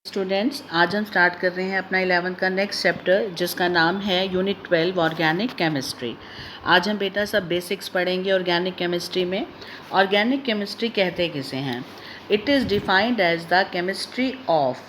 Students, आज हम start कर रहे हैं अपना 11th का नेक्स्ट चैप्टर, जिसका नाम है यूनिट 12 ऑर्गेनिक केमिस्ट्री। आज हम बेटा सब बेसिक्स पढ़ेंगे ऑर्गेनिक केमिस्ट्री में। ऑर्गेनिक केमिस्ट्री कहते किसे हैं? It is defined as the chemistry of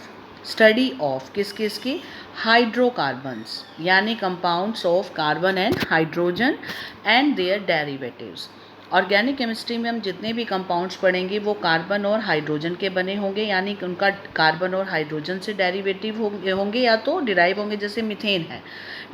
study of किसकी हाइड्रोकार्बन्स, यानी compounds of carbon and hydrogen and their derivatives. Organic chemistry में हम जितने भी कंपाउंड्स पढ़ेंगे वो कार्बन और हाइड्रोजन के बने होंगे, यानी कि उनका कार्बन और हाइड्रोजन से डेरिवेटिव होंगे या तो डिराइव होंगे, जैसे मीथेन है,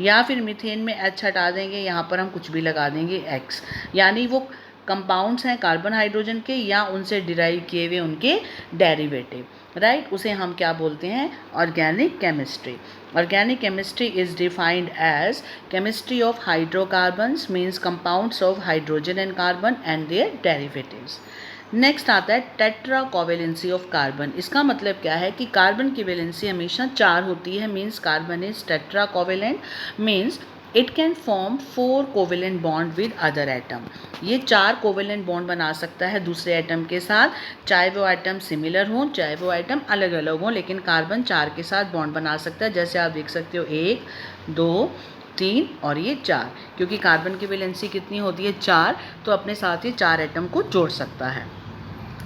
या फिर मीथेन में एच हटा देंगे, यहाँ पर हम कुछ भी लगा देंगे एक्स, यानी वो कंपाउंड्स हैं कार्बन हाइड्रोजन के या उनसे डिराइव किए हुए उनके डेरिवेटिव, राइट। उसे हम क्या बोलते हैं? Organic chemistry. Organic chemistry is defined as chemistry of hydrocarbons, means compounds of hydrogen and carbon and their derivatives. Next आता है टेट्रा कोवेलेंसी ऑफ कार्बन। इसका मतलब क्या है कि कार्बन की वैलेंसी हमेशा 4 होती है, means carbon is tetra covalent, means it can form 4 covalent bond with other atom. ये 4 कोवेलेंट बॉन्ड बना सकता है दूसरे एटम के साथ, चाहे वो एटम सिमिलर हों चाहे वो एटम अलग अलग हों, लेकिन कार्बन 4 के साथ बॉन्ड बना सकता है। जैसे आप देख सकते हो 1, 2, 3 और ये 4, क्योंकि कार्बन की वैलेंसी कितनी होती है? 4, तो अपने साथ ये 4 एटम को जोड़ सकता है।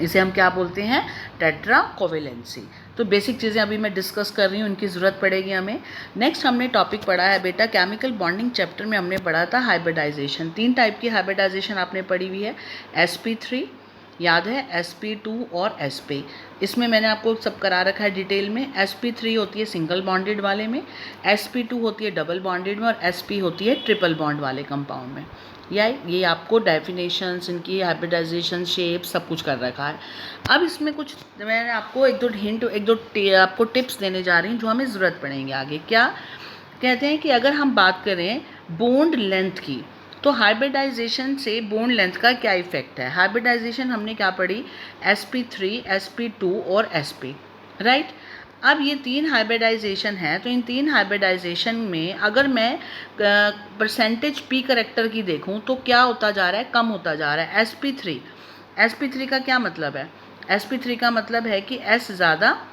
इसे हम क्या बोलते हैं? Tetra covalency. तो बेसिक चीज़ें अभी मैं डिस्कस कर रही हूँ, इनकी ज़रूरत पड़ेगी हमें। नेक्स्ट हमने टॉपिक पढ़ा है बेटा केमिकल बॉन्डिंग चैप्टर में हमने पढ़ा था हाइब्रिडाइजेशन। 3 टाइप की हाइब्रिडाइजेशन आपने पढ़ी हुई है। sp3 याद है, sp2 और sp। इसमें मैंने आपको सब करा रखा है डिटेल में। sp3 होती है सिंगल बॉन्डेड वाले में, sp2 होती है डबल बॉन्डेड में और sp होती है ट्रिपल बॉन्ड वाले कंपाउंड में। या ये आपको डेफिनेशंस, इनकी हाइब्रिडाइजेशन, शेप सब कुछ कर रखा है। अब इसमें कुछ मैंने आपको एक दो आपको टिप्स देने जा रही हूँ जो हमें ज़रूरत पड़ेंगे आगे। क्या कहते हैं कि अगर हम बात करें बॉन्ड लेंथ की, तो हाइब्रिडाइजेशन से बॉन्ड लेंथ का क्या इफेक्ट है? हाइब्रिडाइजेशन हमने क्या पढ़ी? sp3, sp2 और sp, राइट। अब ये 3 हाइब्रिडाइजेशन है, तो इन 3 हाइब्रिडाइजेशन में अगर मैं परसेंटेज p करेक्टर की देखूं तो क्या होता जा रहा है? कम होता जा रहा है। sp3 का क्या मतलब है? sp3 का मतलब है कि s ज़्यादा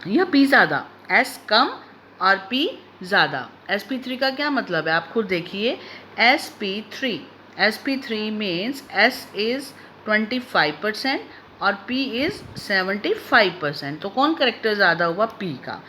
या p ज़्यादा, s कम और p ज़्यादा। sp3 का क्या मतलब है? आप खुद देखिए। sp3 मीन्स s इज़ 25% और p इज़ 75%, तो कौन करेक्टर ज़्यादा हुआ? p का।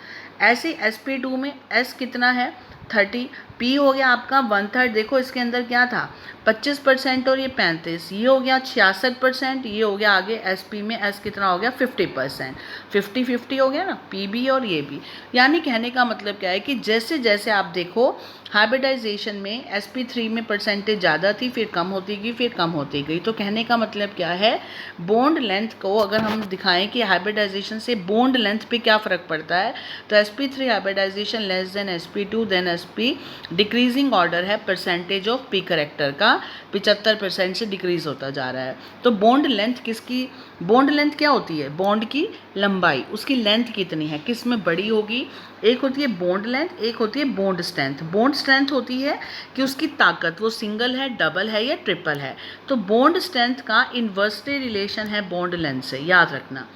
ऐसे sp2 में s कितना है? 30, p हो गया आपका 1/3। देखो इसके अंदर क्या था? 25% और ये 35, ये हो गया 66%, ये हो गया आगे sp में s कितना हो गया? 50%। 50-50 हो गया ना, p भी और ये भी। यानी कहने का मतलब क्या है कि जैसे जैसे आप देखो हाइब्रिडाइजेशन में sp3 में परसेंटेज ज़्यादा थी, फिर कम होती गई, फिर कम होती गई। तो कहने का मतलब क्या है? बॉन्ड लेंथ को अगर हम दिखाएं कि हाइब्रिडाइजेशन से बॉन्ड लेंथ पे क्या फ़र्क पड़ता है, तो sp3 hybridization less than sp2 than sp, decreasing order है परसेंटेज ऑफ p करेक्टर का, 75% से डिक्रीज होता जा रहा है। तो बॉन्ड लेंथ किसकी? बॉन्ड लेंथ क्या होती है? बॉन्ड की लंबाई, उसकी लेंथ कितनी है, किस में बड़ी होगी? एक होती है बॉन्ड लेंथ, एक होती है बॉन्ड स्ट्रेंथ। बॉन्ड स्ट्रेंथ होती है कि उसकी ताकत वो सिंगल है, डबल है या ट्रिपल है। तो बॉन्ड स्ट्रेंथ का इन्वर्सली रिलेशन है बॉन्ड लेंथ से, याद रखना,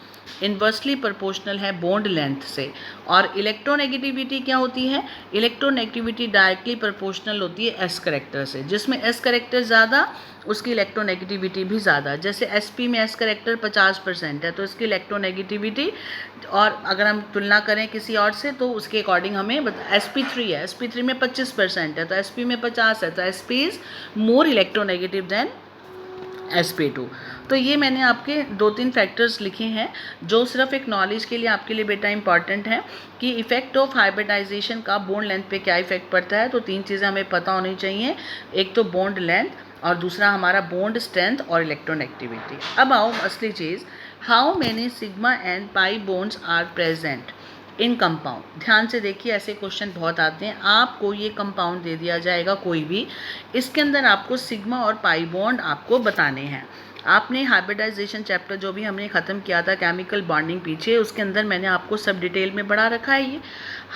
इन्वर्सली प्रोपोर्शनल है बॉन्ड लेंथ से। और इलेक्ट्रोनेगेटिविटी क्या होती है? इलेक्ट्रोनेगेटिविटी डायरेक्टली प्रोपोर्शनल होती है s करेक्टर से। जिसमें s करेक्टर ज़्यादा उसकी इलेक्ट्रोनेगेटिविटी भी ज़्यादा। जैसे sp में s करेक्टर 50% है तो इसकी इलेक्ट्रोनेगेटिविटी, और अगर हम तुलना करें किसी और से तो उसके अकॉर्डिंग हमें sp3 है, sp3 में 25% है तो sp में 50 है, तो sp is more electronegative than sp2। तो ये मैंने आपके 2-3 फैक्टर्स लिखे हैं जो सिर्फ एक नॉलेज के लिए आपके लिए बेटा इंपॉर्टेंट है कि इफेक्ट ऑफ हाइब्रिडाइजेशन का बॉन्ड लेंथ पे क्या इफेक्ट पड़ता है। तो 3 चीज़ें हमें पता होनी चाहिए, एक तो बॉन्ड लेंथ और दूसरा हमारा बॉन्ड स्ट्रेंथ और इलेक्ट्रोनेगेटिविटी। अब आओ असली चीज़, how many sigma and pi bonds are present in compound. ध्यान से देखिए, ऐसे क्वेश्चन बहुत आते हैं। आपको ये कंपाउंड दे दिया जाएगा कोई भी, इसके अंदर आपको सिग्मा और पाई बॉन्ड आपको बताने हैं। आपने हाइब्रिडाइजेशन चैप्टर जो भी हमने ख़त्म किया था केमिकल बॉन्डिंग पीछे, उसके अंदर मैंने आपको सब डिटेल में पढ़ा रखा है। ये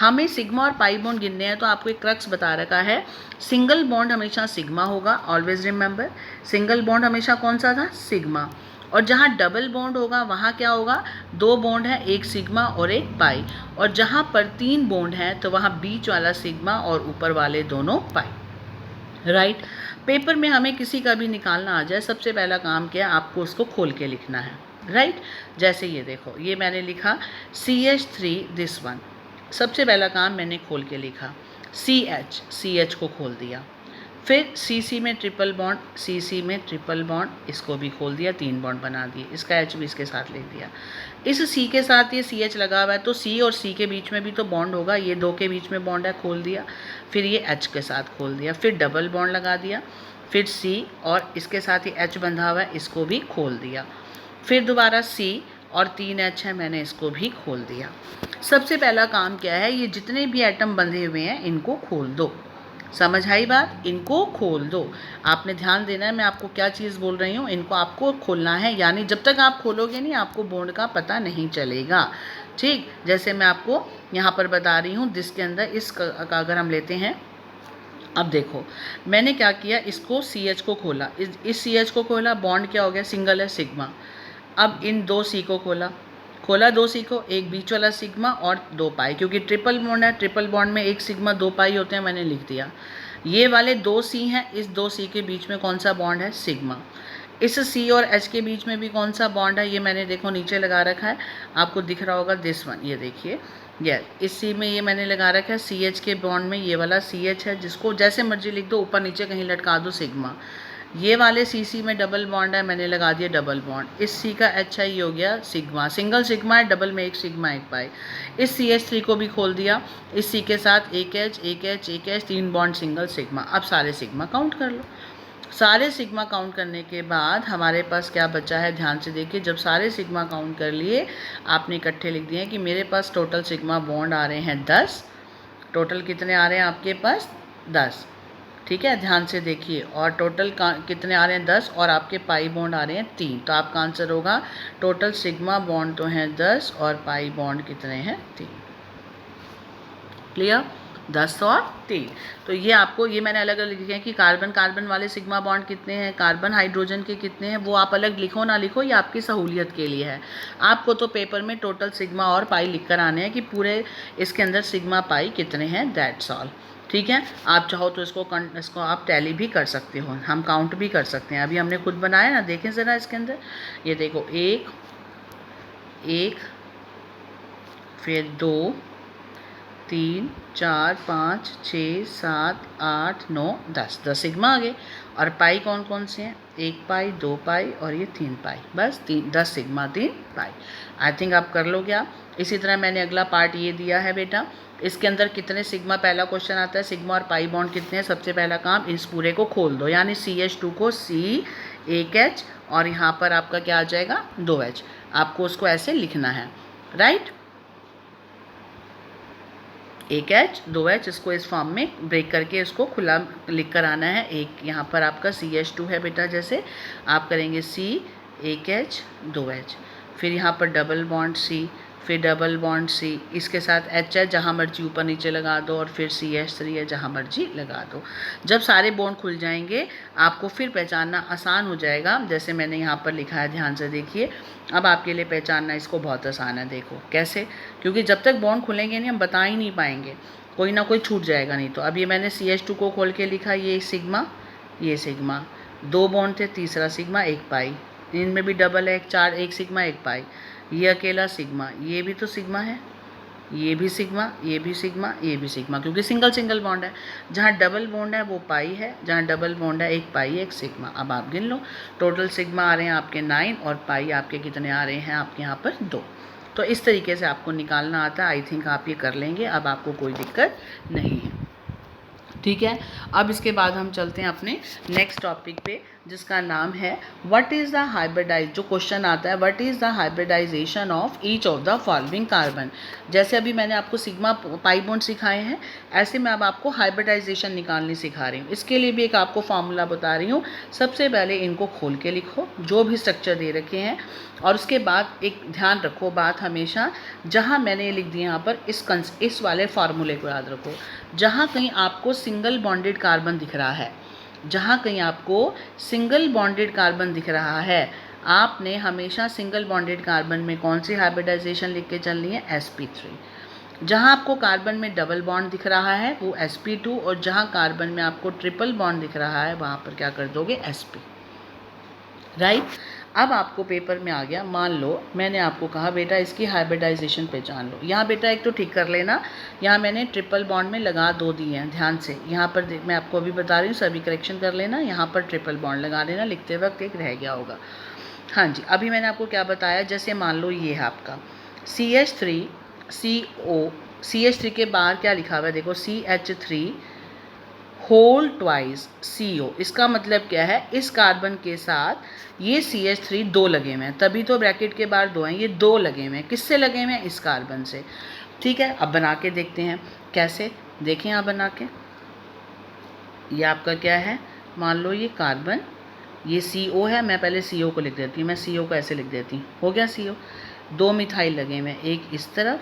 हमें सिग्मा और पाई बॉन्ड गिनने हैं, तो आपको एक क्रक्स बता रखा है। सिंगल बॉन्ड हमेशा सिग्मा होगा, ऑलवेज रिमेंबर। सिंगल बॉन्ड हमेशा कौन सा था? सिग्मा। और जहाँ डबल बॉन्ड होगा वहाँ क्या होगा, 2 बॉन्ड है, एक सिग्मा और एक पाई, और जहाँ पर 3 बॉन्ड हैं तो वहाँ बीच वाला सिग्मा और ऊपर वाले दोनों पाई। राइट। पेपर में हमें किसी का भी निकालना आ जाए, सबसे पहला काम क्या है, आपको उसको खोल के लिखना है। राइट। जैसे ये देखो, ये मैंने लिखा CH3 दिस वन, सबसे पहला काम मैंने खोल के लिखा, CH को खोल दिया, फिर CC में ट्रिपल बॉन्ड, CC में ट्रिपल बॉन्ड, इसको भी खोल दिया, 3 बॉन्ड बना दिए, इसका H भी इसके साथ लिख दिया। इस C के साथ ये CH लगा हुआ है तो C और C के बीच में भी तो बॉन्ड होगा, ये 2 के बीच में बॉन्ड है, खोल दिया, फिर ये H के साथ खोल दिया, फिर डबल बॉन्ड लगा दिया, फिर C और इसके साथ ही H बंधा हुआ है, इसको भी खोल दिया, फिर दोबारा C और 3 H है, मैंने इसको भी खोल दिया। सबसे पहला काम क्या है, ये जितने भी एटम बंधे हुए हैं इनको खोल दो। समझ आई बात, इनको खोल दो। आपने ध्यान देना है मैं आपको क्या चीज़ बोल रही हूँ, इनको आपको खोलना है, यानी जब तक आप खोलोगे नहीं आपको बॉन्ड का पता नहीं चलेगा। ठीक, जैसे मैं आपको यहाँ पर बता रही हूँ, जिसके अंदर इस अगर हम लेते हैं, अब देखो मैंने क्या किया, इसको CH को खोला, इस CH को खोला, बॉन्ड क्या हो गया, सिंगल है, सिग्मा। अब इन 2 C को खोला 2 C को, एक बीच वाला सिग्मा और 2 पाई, क्योंकि ट्रिपल बॉन्ड है, ट्रिपल बॉन्ड में एक सिग्मा 2 पाई होते हैं, मैंने लिख दिया। ये वाले 2 C हैं, इस 2 C के बीच में कौन सा बॉन्ड है, सिग्मा। इस C और H के बीच में भी कौन सा बॉन्ड है, ये मैंने देखो नीचे लगा रखा है, आपको दिख रहा होगा दिस वन, ये देखिए, ये इस C में ये मैंने लगा रखा है, CH के बॉन्ड में ये वाला CH है, जिसको जैसे मर्जी लिख दो, ऊपर नीचे कहीं लटका दो, सिग्मा। ये वाले CC में डबल बॉन्ड है, मैंने लगा दिया डबल बॉन्ड, इस C का H है, ये हो गया सिग्मा, सिंगल सिग्मा है, डबल में एक सिग्मा एक पाई। इस CH3 को भी खोल दिया, इस C के साथ एक H 3 बॉन्ड सिंगल सिग्मा। अब सारे सिग्मा काउंट कर लो। सारे सिग्मा काउंट करने के बाद हमारे पास क्या बचा है, ध्यान से देखिए, जब सारे सिग्मा काउंट कर लिए आपने इकट्ठे लिख दिए कि मेरे पास टोटल सिग्मा बॉन्ड आ रहे हैं 10। टोटल कितने आ रहे हैं आपके पास, 10। ठीक है, ध्यान से देखिए, और टोटल कितने आ रहे हैं, 10, और आपके पाई बॉन्ड आ रहे हैं 3, तो आपका आंसर होगा टोटल सिग्मा बॉन्ड तो हैं 10 और पाई बॉन्ड कितने हैं, 3। क्लियर, 10 और 3। तो ये आपको, ये मैंने अलग अलग लिखे हैं कि कार्बन कार्बन वाले सिग्मा बॉन्ड कितने हैं, कार्बन हाइड्रोजन के कितने हैं, वो आप अलग लिखो ना लिखो, ये आपकी सहूलियत के लिए है। आपको तो पेपर में टोटल सिग्मा और पाई लिख कर आने हैं कि पूरे इसके अंदर सिग्मा पाई कितने हैं, दैट्स ऑल। ठीक है, आप चाहो तो इसको आप टैली भी कर सकते हो, हम काउंट भी कर सकते हैं। अभी हमने खुद बनाया ना, देखें ज़रा इसके अंदर, ये देखो 1 1, फिर 2 3 4 5 6 7 8 9 10, 10 सिग्मा आ गए। और पाई कौन कौन से हैं, 1 पाई 2 पाई और ये 3 पाई, बस 10 सिग्मा 3 पाई। आई थिंक आप कर लोगे आप। इसी तरह मैंने अगला पार्ट ये दिया है बेटा, इसके अंदर कितने सिग्मा, पहला क्वेश्चन आता है सिग्मा और पाई बॉन्ड कितने हैं। सबसे पहला काम इस पूरे को खोल दो, यानी CH2 को C 1 H और यहाँ पर आपका क्या आ जाएगा 2 H, आपको उसको ऐसे लिखना है, राइट। 1 H 2 H, इसको इस फॉर्म में ब्रेक करके इसको खुला लिख कर आना है। एक यहाँ पर आपका CH2 है बेटा, जैसे आप करेंगे C 1 H 2 H, फिर यहाँ पर डबल बॉन्ड C, फिर डबल बॉन्ड C, इसके साथ H है, जहाँ मर्जी ऊपर नीचे लगा दो, और फिर CH3 है, जहाँ मर्जी लगा दो। जब सारे बॉन्ड खुल जाएंगे आपको फिर पहचानना आसान हो जाएगा, जैसे मैंने यहाँ पर लिखा है, ध्यान से देखिए। अब आपके लिए पहचानना इसको बहुत आसान है, देखो कैसे, क्योंकि जब तक बॉन्ड खुलेंगे नहीं हम बता ही नहीं पाएंगे, कोई ना कोई छूट जाएगा नहीं तो। अब ये मैंने CH2 को खोल के लिखा, ये सिग्मा 2 बॉन्ड थे, तीसरा सिग्मा 1 पाई, इनमें भी डबल है, 4 1 सिग्मा 1 पाई, ये अकेला सिग्मा, ये भी तो सिग्मा है, ये भी सिग्मा, ये भी सिग्मा, ये भी सिग्मा, क्योंकि सिंगल सिंगल बॉन्ड है। जहाँ डबल बॉन्ड है वो पाई है, जहाँ डबल बॉन्ड है 1 पाई 1 सिग्मा। अब आप गिन लो, टोटल सिग्मा आ रहे हैं आपके 9 और पाई आपके कितने आ रहे हैं आपके यहाँ पर 2। तो इस तरीके से आपको निकालना आता है। आई थिंक आप ये कर लेंगे, अब आपको कोई दिक्कत नहीं है। ठीक है, अब इसके बाद हम चलते हैं अपने नेक्स्ट टॉपिक पे, जिसका नाम है व्हाट इज़ द हाइब्रिडाइज। जो क्वेश्चन आता है what is the hybridization of each of the following carbon. जैसे अभी मैंने आपको सिग्मा पाई बॉन्ड सिखाए हैं, ऐसे मैं अब आपको हाइब्रिडाइजेशन निकालनी सिखा रही हूँ। इसके लिए भी एक आपको फार्मूला बता रही हूँ। सबसे पहले इनको खोल के लिखो जो भी स्ट्रक्चर दे रखे हैं, और उसके बाद एक ध्यान रखो बात हमेशा, जहाँ मैंने लिख दिया यहाँ पर इस वाले फार्मूले को याद रखो। जहाँ कहीं आपको सिंगल बॉन्डेड कार्बन दिख रहा है, जहाँ कहीं आपको सिंगल बॉन्डेड कार्बन दिख रहा है, आपने हमेशा सिंगल बॉन्डेड कार्बन में कौन सी हाइब्रिडाइजेशन लिख के चलनी है, sp3। जहाँ आपको कार्बन में डबल बॉन्ड दिख रहा है वो sp2, और जहाँ कार्बन में आपको ट्रिपल बॉन्ड दिख रहा है वहाँ पर क्या कर दोगे, sp। राइट। अब आपको पेपर में आ गया, मान लो मैंने आपको कहा बेटा इसकी हाइब्रिडाइजेशन पहचान लो। यहाँ बेटा एक तो ठीक कर लेना, यहाँ मैंने ट्रिपल बॉन्ड में लगा 2 दिए हैं, ध्यान से। यहाँ पर मैं आपको अभी बता रही हूँ, सभी करेक्शन कर लेना। यहाँ पर ट्रिपल बॉन्ड लगा लेना, लिखते वक्त एक रह गया होगा। हाँ जी, अभी मैंने आपको क्या बताया, जैसे मान लो ये है आपका CH3CO, CH3 के बाहर क्या लिखा हुआ है देखो, CH3 होल ट्वाइस CO। इसका मतलब क्या है, इस कार्बन के साथ ये CH3 2 लगे हुए हैं, तभी तो ब्रैकेट के बाहर 2 हैं, ये 2 लगे हुए हैं। किससे लगे हुए हैं, इस कार्बन से। ठीक है, अब बना के देखते हैं कैसे, देखें यहाँ बना के। ये आपका क्या है, मान लो ये कार्बन, ये CO है, मैं पहले CO को लिख देती हूँ, मैं CO को ऐसे लिख देती हूँ, हो गया CO। 2 मिथाइल लगे हुए हैं, एक इस तरफ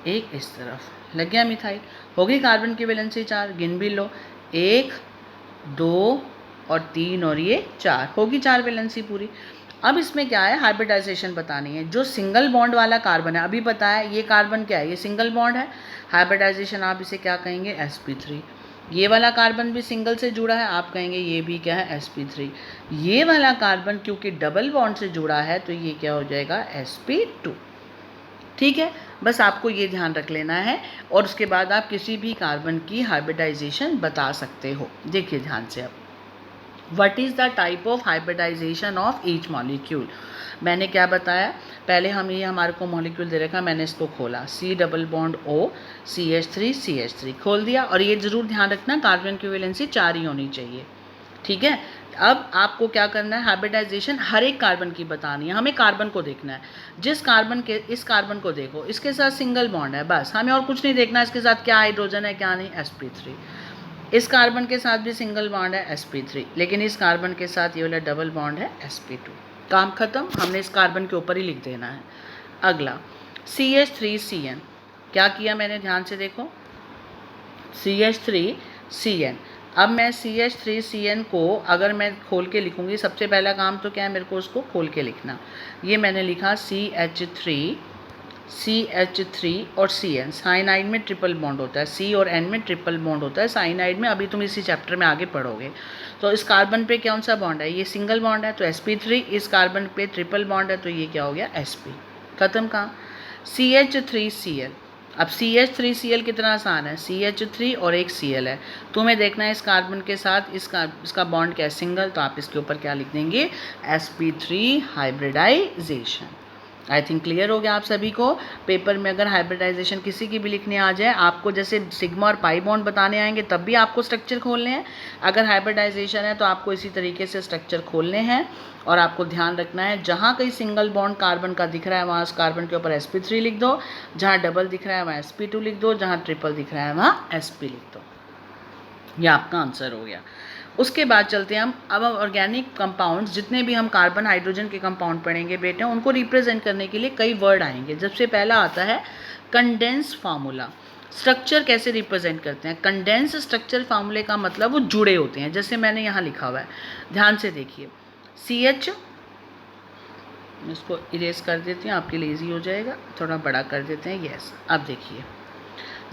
एक इस तरफ, लग गया मिथाइल। हो गई कार्बन की वैलेंसी 4, गिन भी लो, 1 2 और 3 और ये 4, होगी 4 वैलेंसी पूरी। अब इसमें क्या है, हाइब्रिडाइजेशन बतानी है। जो सिंगल बॉन्ड वाला कार्बन है, अभी पता है ये कार्बन क्या है, ये सिंगल बॉन्ड है, हाइब्रिडाइजेशन आप इसे क्या कहेंगे, sp3। ये वाला कार्बन भी सिंगल से जुड़ा है, आप कहेंगे ये भी क्या है, sp3। ये वाला कार्बन क्योंकि डबल बॉन्ड से जुड़ा है तो ये क्या हो जाएगा, sp2। ठीक है, बस आपको ये ध्यान रख लेना है, और उसके बाद आप किसी भी कार्बन की हाइब्रिडाइजेशन बता सकते हो। देखिए ध्यान से, अब what is the type of hybridization of each molecule. मैंने क्या बताया, पहले हम ये हमारे को मॉलिक्यूल दे रखा, मैंने इसको खोला, C double bond O CH3 खोल दिया। और ये ज़रूर ध्यान रखना कार्बन की वैलेंसी 4 ही होनी चाहिए। ठीक है, अब आपको क्या करना है, हाइब्रिडाइजेशन हर एक कार्बन की बतानी है, हमें कार्बन को देखना है। जिस कार्बन के, इस कार्बन को देखो, इसके साथ सिंगल बॉन्ड है, बस हमें और कुछ नहीं देखना, इसके साथ क्या हाइड्रोजन है क्या नहीं, sp3। इस कार्बन के साथ भी सिंगल बॉन्ड है, sp3, लेकिन इस कार्बन के साथ ये वाला डबल बॉन्ड है, sp2। काम खत्म, हमने इस कार्बन के ऊपर ही लिख देना है। अगला CH3CN, क्या किया मैंने, ध्यान से देखो, CH3CN। अब मैं CH3CN को अगर मैं खोल के लिखूंगी, सबसे पहला काम तो क्या है, मेरे को उसको खोल के लिखना। ये मैंने लिखा CH3 और CN। साइनाइड में ट्रिपल बॉन्ड होता है, C और N में ट्रिपल बॉन्ड होता है साइनाइड में, अभी तुम इसी चैप्टर में आगे पढ़ोगे। तो इस कार्बन पे कौन सा बॉन्ड है, ये सिंगल बॉन्ड है तो sp3, इस कार्बन पे ट्रिपल बॉन्ड है तो ये क्या हो गया, sp। खत्म काम। CH3Cl, अब CH3Cl कितना आसान है, CH3 और एक Cl है, तुम्हें देखना है इस कार्बन के साथ इसका बॉन्ड क्या है, सिंगल, तो आप इसके ऊपर क्या लिख देंगे, sp3 hybridisation. I think clear हो गया आप सभी को। पेपर में अगर हाइब्रिडाइजेशन किसी की भी लिखने आ जाए, आपको जैसे सिग्मा और पाई बॉन्ड बताने आएंगे तब भी आपको स्ट्रक्चर खोलने हैं। अगर हाइब्रिडाइजेशन है तो आपको इसी तरीके से स्ट्रक्चर खोलने हैं, और आपको ध्यान रखना है जहाँ कहीं सिंगल बॉन्ड कार्बन का दिख रहा है वहाँ उस कार्बन के ऊपर sp3 लिख दो, जहाँ डबल दिख रहा है वहाँ sp2 लिख दो, जहाँ ट्रिपल दिख रहा है वहाँ sp लिख दो। यह आपका आंसर हो गया। उसके बाद चलते हैं हम, अब ऑर्गेनिक कंपाउंड्स, जितने भी हम कार्बन हाइड्रोजन के कंपाउंड पढ़ेंगे बेटे, उनको रिप्रेजेंट करने के लिए कई वर्ड आएंगे। सबसे पहला आता है कंडेंस फार्मूला। स्ट्रक्चर कैसे रिप्रेजेंट करते हैं, कंडेंस स्ट्रक्चर फार्मूले का मतलब वो जुड़े होते हैं, जैसे मैंने यहाँ लिखा हुआ है, ध्यान से देखिए, CH, इसको इरेज कर देती हूँ आपके लिए ईजी हो जाएगा, थोड़ा बड़ा कर देते हैं, यस। अब देखिए,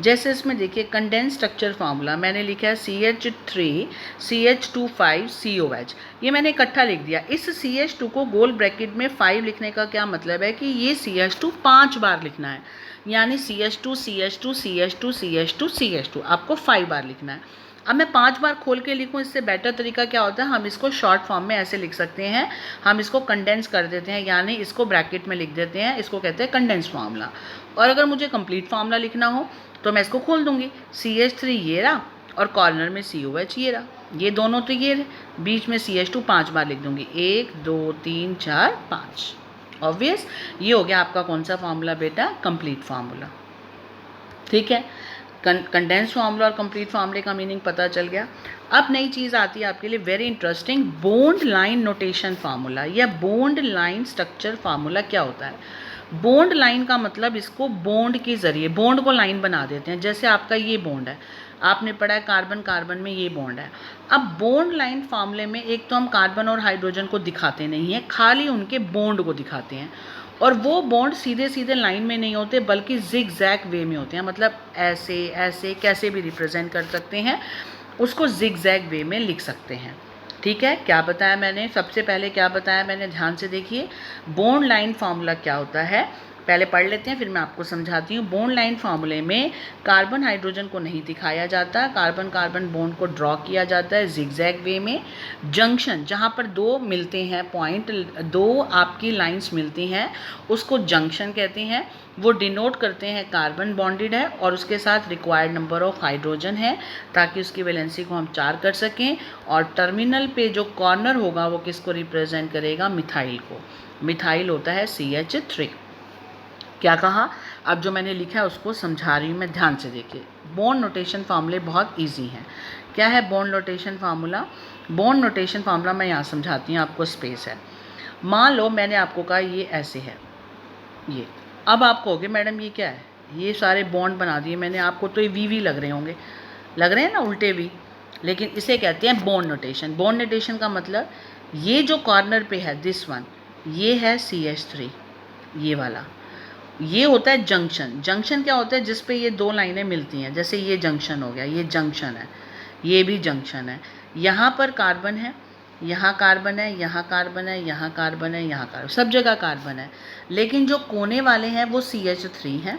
जैसे इसमें देखिए कंडेंस स्ट्रक्चर फार्मूला मैंने लिखा है CH3 CH25 COH, ये मैंने इकट्ठा लिख दिया। इस CH2 को गोल ब्रैकेट में 5 लिखने का क्या मतलब है कि ये CH2 5 बार लिखना है, यानी CH2 CH2 CH2 CH2 CH2 आपको 5 बार लिखना है। अब मैं 5 बार खोल के लिखूँ, इससे बेटर तरीका क्या होता है, हम इसको शॉर्ट फॉर्म में ऐसे लिख सकते हैं, हम इसको कंडेंस कर देते हैं, यानी इसको ब्रैकेट में लिख देते हैं, इसको कहते हैं कंडेंस फार्मूला। और अगर मुझे कंप्लीट फार्मूला लिखना हो तो मैं इसको खोल दूंगी, CH3 ये रहा और कॉर्नर में COH ये रहा, ये दोनों तो ये रहे, बीच में CH2 5 बार लिख दूंगी, 1 2 3 4 5। ऑब्वियस, ये हो गया आपका कौन सा फार्मूला बेटा, कंप्लीट फार्मूला। ठीक है, कंडेंस फार्मूला और कंप्लीट फार्मूले का मीनिंग पता चल गया। अब नई चीज़ आती है आपके लिए very interesting, bond line notation formula या बॉन्ड लाइन स्ट्रक्चर फार्मूला। क्या होता है बॉन्ड लाइन का मतलब, इसको बॉन्ड के ज़रिए बॉन्ड को लाइन बना देते हैं। जैसे आपका ये बॉन्ड है, आपने पढ़ा है कार्बन कार्बन में ये बॉन्ड है। अब बॉन्ड लाइन फार्मूले में एक तो हम कार्बन और हाइड्रोजन को दिखाते नहीं हैं, खाली उनके बॉन्ड को दिखाते हैं, और वो बॉन्ड सीधे सीधे लाइन में नहीं होते बल्कि जिगजैग वे में होते हैं, मतलब ऐसे ऐसे कैसे भी रिप्रेजेंट कर सकते हैं, उसको जिगजैग वे में लिख सकते हैं। ठीक है, क्या बताया मैंने, सबसे पहले क्या बताया मैंने, ध्यान से देखिए। बॉन्ड लाइन फार्मूला क्या होता है पहले पढ़ लेते हैं, फिर मैं आपको समझाती हूँ। बॉन्ड लाइन फार्मूले में कार्बन हाइड्रोजन को नहीं दिखाया जाता, कार्बन कार्बन बॉन्ड को ड्रॉ किया जाता है जिगजैग वे में। जंक्शन, जहाँ पर दो मिलते हैं पॉइंट, दो आपकी लाइंस मिलती हैं, उसको जंक्शन कहते हैं। वो डिनोट करते हैं कार्बन बॉन्डेड है और उसके साथ रिक्वायर्ड नंबर ऑफ हाइड्रोजन है, ताकि उसकी वैलेंसी को हम 4 कर सकें। और टर्मिनल पे जो कॉर्नर होगा वो किसको रिप्रेजेंट करेगा, मिथाइल को। मिथाइल होता है CH3। क्या कहा, अब जो मैंने लिखा है उसको समझा रही हूँ मैं, ध्यान से देखिए। बॉन्ड नोटेशन फार्मूले बहुत इजी हैं। क्या है bond notation formula? Bond notation formula मैं यहाँ समझाती हूँ आपको, स्पेस है। मान लो मैंने आपको कहा ये ऐसे है, ये, अब आप कहोगे मैडम ये क्या है, ये सारे बॉन्ड बना दिए मैंने, आपको तो ये वी लग रहे होंगे, लग रहे हैं ना उल्टे वी, लेकिन इसे कहते हैं बॉन्ड नोटेशन। बॉन्ड नोटेशन का मतलब ये जो कॉर्नर पे है दिस वन, ये है CH3, ये वाला, ये होता है जंक्शन। जंक्शन क्या होता है, जिस पे ये दो लाइनें मिलती हैं, जैसे ये जंक्शन हो गया, ये जंक्शन है, ये भी जंक्शन है। यहाँ पर कार्बन है, यहाँ कार्बन है, यहाँ कार्बन है, यहाँ कार्बन है, यहाँ कार्बन, सब जगह कार्बन है, लेकिन जो कोने वाले हैं वो CH3 हैं।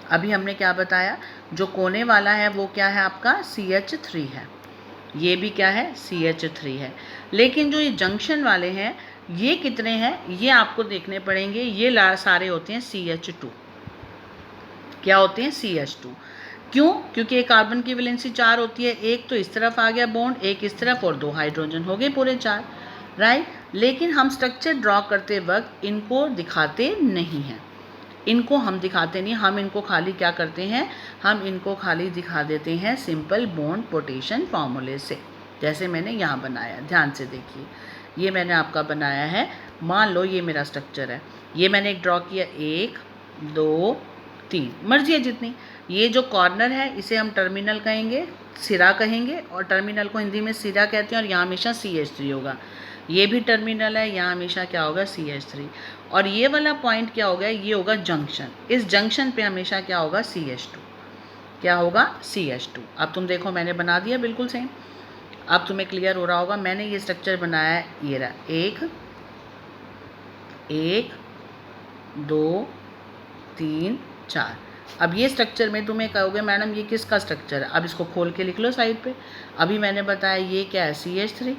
अभी हमने क्या बताया, जो कोने वाला है वो क्या है आपका, CH3 है। ये भी क्या है, CH3 है। लेकिन जो ये जंक्शन वाले हैं ये कितने हैं, ये आपको देखने पड़ेंगे। ये सारे होते हैं CH2। क्या होते हैं, CH2। क्यों? क्योंकि एक कार्बन की वैलेंसी 4 होती है, एक तो इस तरफ आ गया बॉन्ड, एक इस तरफ, और 2 हाइड्रोजन, हो गए पूरे 4, राइट। लेकिन हम स्ट्रक्चर ड्रॉ करते वक्त इनको दिखाते नहीं हैं, इनको हम दिखाते नहीं, हम इनको खाली क्या करते हैं, हम इनको खाली दिखा देते हैं सिंपल बॉन्ड पोटेशन फार्मूले से, जैसे मैंने यहाँ बनाया। ध्यान से देखिए, ये मैंने आपका बनाया है। मान लो ये मेरा स्ट्रक्चर है, ये मैंने एक ड्रॉ किया, 1 2 3, मर्जी है जितनी। ये जो कॉर्नर है इसे हम टर्मिनल कहेंगे, सिरा कहेंगे, और टर्मिनल को हिंदी में सिरा कहते हैं, और यहाँ हमेशा CH3 होगा। ये भी टर्मिनल है, यहाँ हमेशा क्या होगा, CH3। और ये वाला पॉइंट क्या होगा, ये होगा जंक्शन। इस जंक्शन पे हमेशा क्या होगा, CH2। क्या होगा, CH2। अब तुम देखो मैंने बना दिया बिल्कुल सेम, अब तुम्हें क्लियर हो रहा होगा। मैंने ये स्ट्रक्चर बनाया है, ये रहा, 1 1 2 3 4। अब ये स्ट्रक्चर में तुम्हें कहोगे मैडम ये किसका स्ट्रक्चर है, अब इसको खोल के लिख लो साइड पे। अभी मैंने बताया ये क्या है, CH3,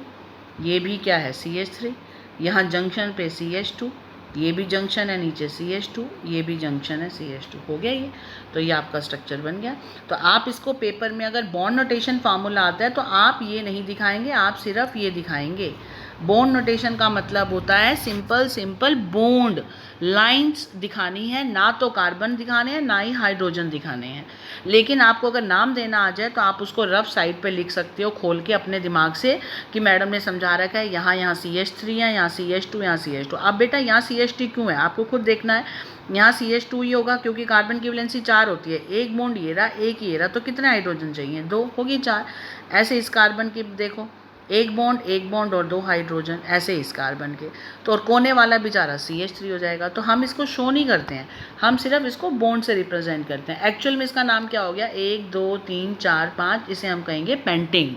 ये भी क्या है, CH3, यहाँ जंक्शन पे CH2, ये भी जंक्शन है, नीचे CH2, ये भी जंक्शन है, CH2, हो गया ये। तो ये आपका स्ट्रक्चर बन गया। तो आप इसको पेपर में अगर बॉन्ड नोटेशन फार्मूला आता है तो आप ये नहीं दिखाएंगे, आप सिर्फ ये दिखाएंगे। बॉन्ड नोटेशन का मतलब होता है सिंपल सिंपल बॉन्ड लाइंस दिखानी है, ना तो कार्बन दिखाने हैं ना ही हाइड्रोजन दिखाने हैं। लेकिन आपको अगर नाम देना आ जाए तो आप उसको रफ साइड पे लिख सकते हो खोल के अपने दिमाग से, कि मैडम ने समझा रखा है यहाँ CH3 है, यहाँ CH2, यहाँ CH2। अब बेटा यहाँ CH3 क्यों है आपको खुद देखना है, यहाँ CH2 ही होगा क्योंकि कार्बन की वैलेंसी 4 होती है, एक बॉन्ड ये रहा, एक ये रहा, तो कितने हाइड्रोजन चाहिए, 2, होगी 4। ऐसे इस कार्बन की देखो, एक बॉन्ड और 2 हाइड्रोजन, ऐसे इस कार्बन के, तो और कोने वाला बेचारा CH3 हो जाएगा। तो हम इसको शो नहीं करते हैं, हम सिर्फ इसको बॉन्ड से रिप्रेजेंट करते हैं। एक्चुअल में इसका नाम क्या हो गया, 1 2 3 4 5, इसे हम कहेंगे पेंटेन।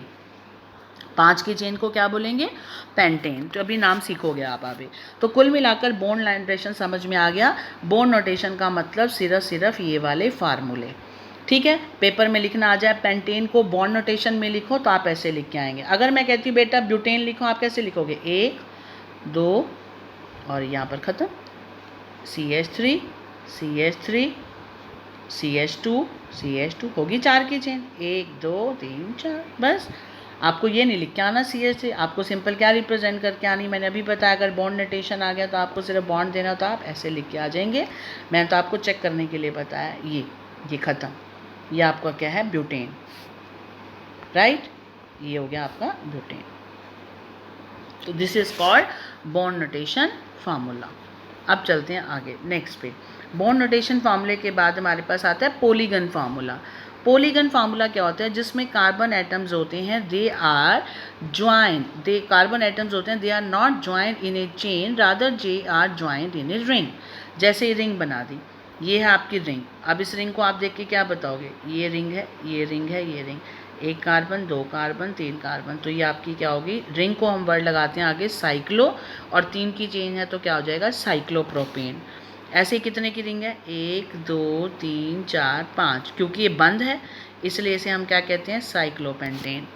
5 की चेन को क्या बोलेंगे, पेंटेन। तो अभी नाम सीखोगे आप अभी। तो कुल मिलाकर बॉन्ड नोटेशन समझ में आ गया। बॉन्ड नोटेशन का मतलब सिर्फ ये वाले फार्मूले, ठीक है। पेपर में लिखना आ जाए पेंटेन को बॉन्ड नोटेशन में लिखो तो आप ऐसे लिख के आएंगे। अगर मैं कहती हूँ बेटा ब्यूटेन लिखो, आप कैसे लिखोगे, 1 2 और यहाँ पर ख़त्म, CH3 CH3 CH2 CH2, होगी 4 की चेन, 1 2 3 4, बस। आपको ये नहीं लिख के आना CH3, आपको सिंपल क्या रिप्रेजेंट करके आनी, मैंने अभी बताया। अगर बॉन्ड नोटेशन आ गया तो आपको सिर्फ बॉन्ड देना, तो आप ऐसे लिख के आ जाएंगे। मैंने तो आपको चेक करने के लिए बताया। ये ख़त्म, ये आपका क्या है, ब्यूटेन, राइट। ये हो गया आपका ब्यूटेन। तो this is called bond notation formula. अब चलते हैं आगे नेक्स्ट पे। बॉन्ड नोटेशन फार्मूले के बाद हमारे पास आता है पॉलीगन फार्मूला। पॉलीगन फार्मूला क्या होता है? जिसमें कार्बन एटम्स होते हैं they are joint, the carbon atoms होते हैं they are not joint in a chain, rather they are joint in a ring. जैसे रिंग बना दी, ये है आपकी रिंग। अब इस रिंग को आप देख के क्या बताओगे? ये रिंग है, ये रिंग है, ये रिंग, एक कार्बन, दो कार्बन, तीन कार्बन, तो ये आपकी क्या होगी? रिंग को हम वर्ड लगाते हैं आगे साइक्लो, और 3 की चेन है तो क्या हो जाएगा? साइक्लोप्रोपेन। ऐसे कितने की रिंग है? 1 2 3 4 5, क्योंकि ये बंद है इसलिए इसे हम क्या कहते हैं? साइक्लोपेंटेन।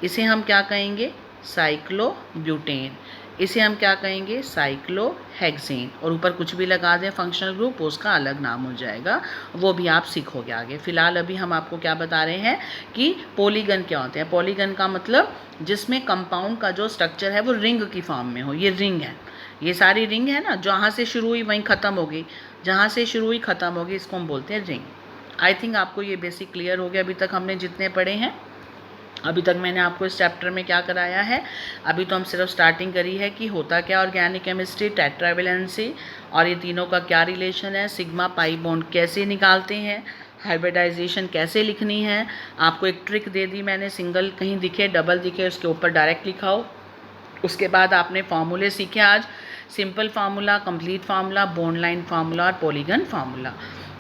इसे हम क्या कहेंगे? साइक्लोब्यूटेन। इसे हम क्या कहेंगे? साइक्लोहेक्सेन। और ऊपर कुछ भी लगा दें फंक्शनल ग्रुप, उसका अलग नाम हो जाएगा, वो भी आप सीखोगे आगे। फिलहाल अभी हम आपको क्या बता रहे हैं कि पॉलीगन क्या होते हैं। पॉलीगन का मतलब जिसमें कंपाउंड का जो स्ट्रक्चर है वो रिंग की फॉर्म में हो। ये रिंग है, ये सारी रिंग है ना, जहाँ से शुरू हुई वहीं ख़त्म होगी, जहाँ से शुरू हुई ख़त्म होगी, इसको हम बोलते हैं रिंग। आई थिंक आपको ये बेसिक क्लियर हो गया अभी तक हमने जितने पढ़े हैं। अभी तक मैंने आपको इस चैप्टर में क्या कराया है? अभी तो हम सिर्फ स्टार्टिंग करी है कि होता क्या ऑर्गेनिक केमिस्ट्री, टेट्रावैलेंसी, और ये तीनों का क्या रिलेशन है, सिग्मा पाई बॉन्ड कैसे निकालते हैं, हाइब्रिडाइजेशन कैसे लिखनी है। आपको एक ट्रिक दे दी मैंने, सिंगल कहीं दिखे डबल दिखे उसके ऊपर डायरेक्ट लिखाओ। उसके बाद आपने फार्मूले सीखे आज, simple formula, complete formula, bond line formula और पॉलीगन फार्मूला।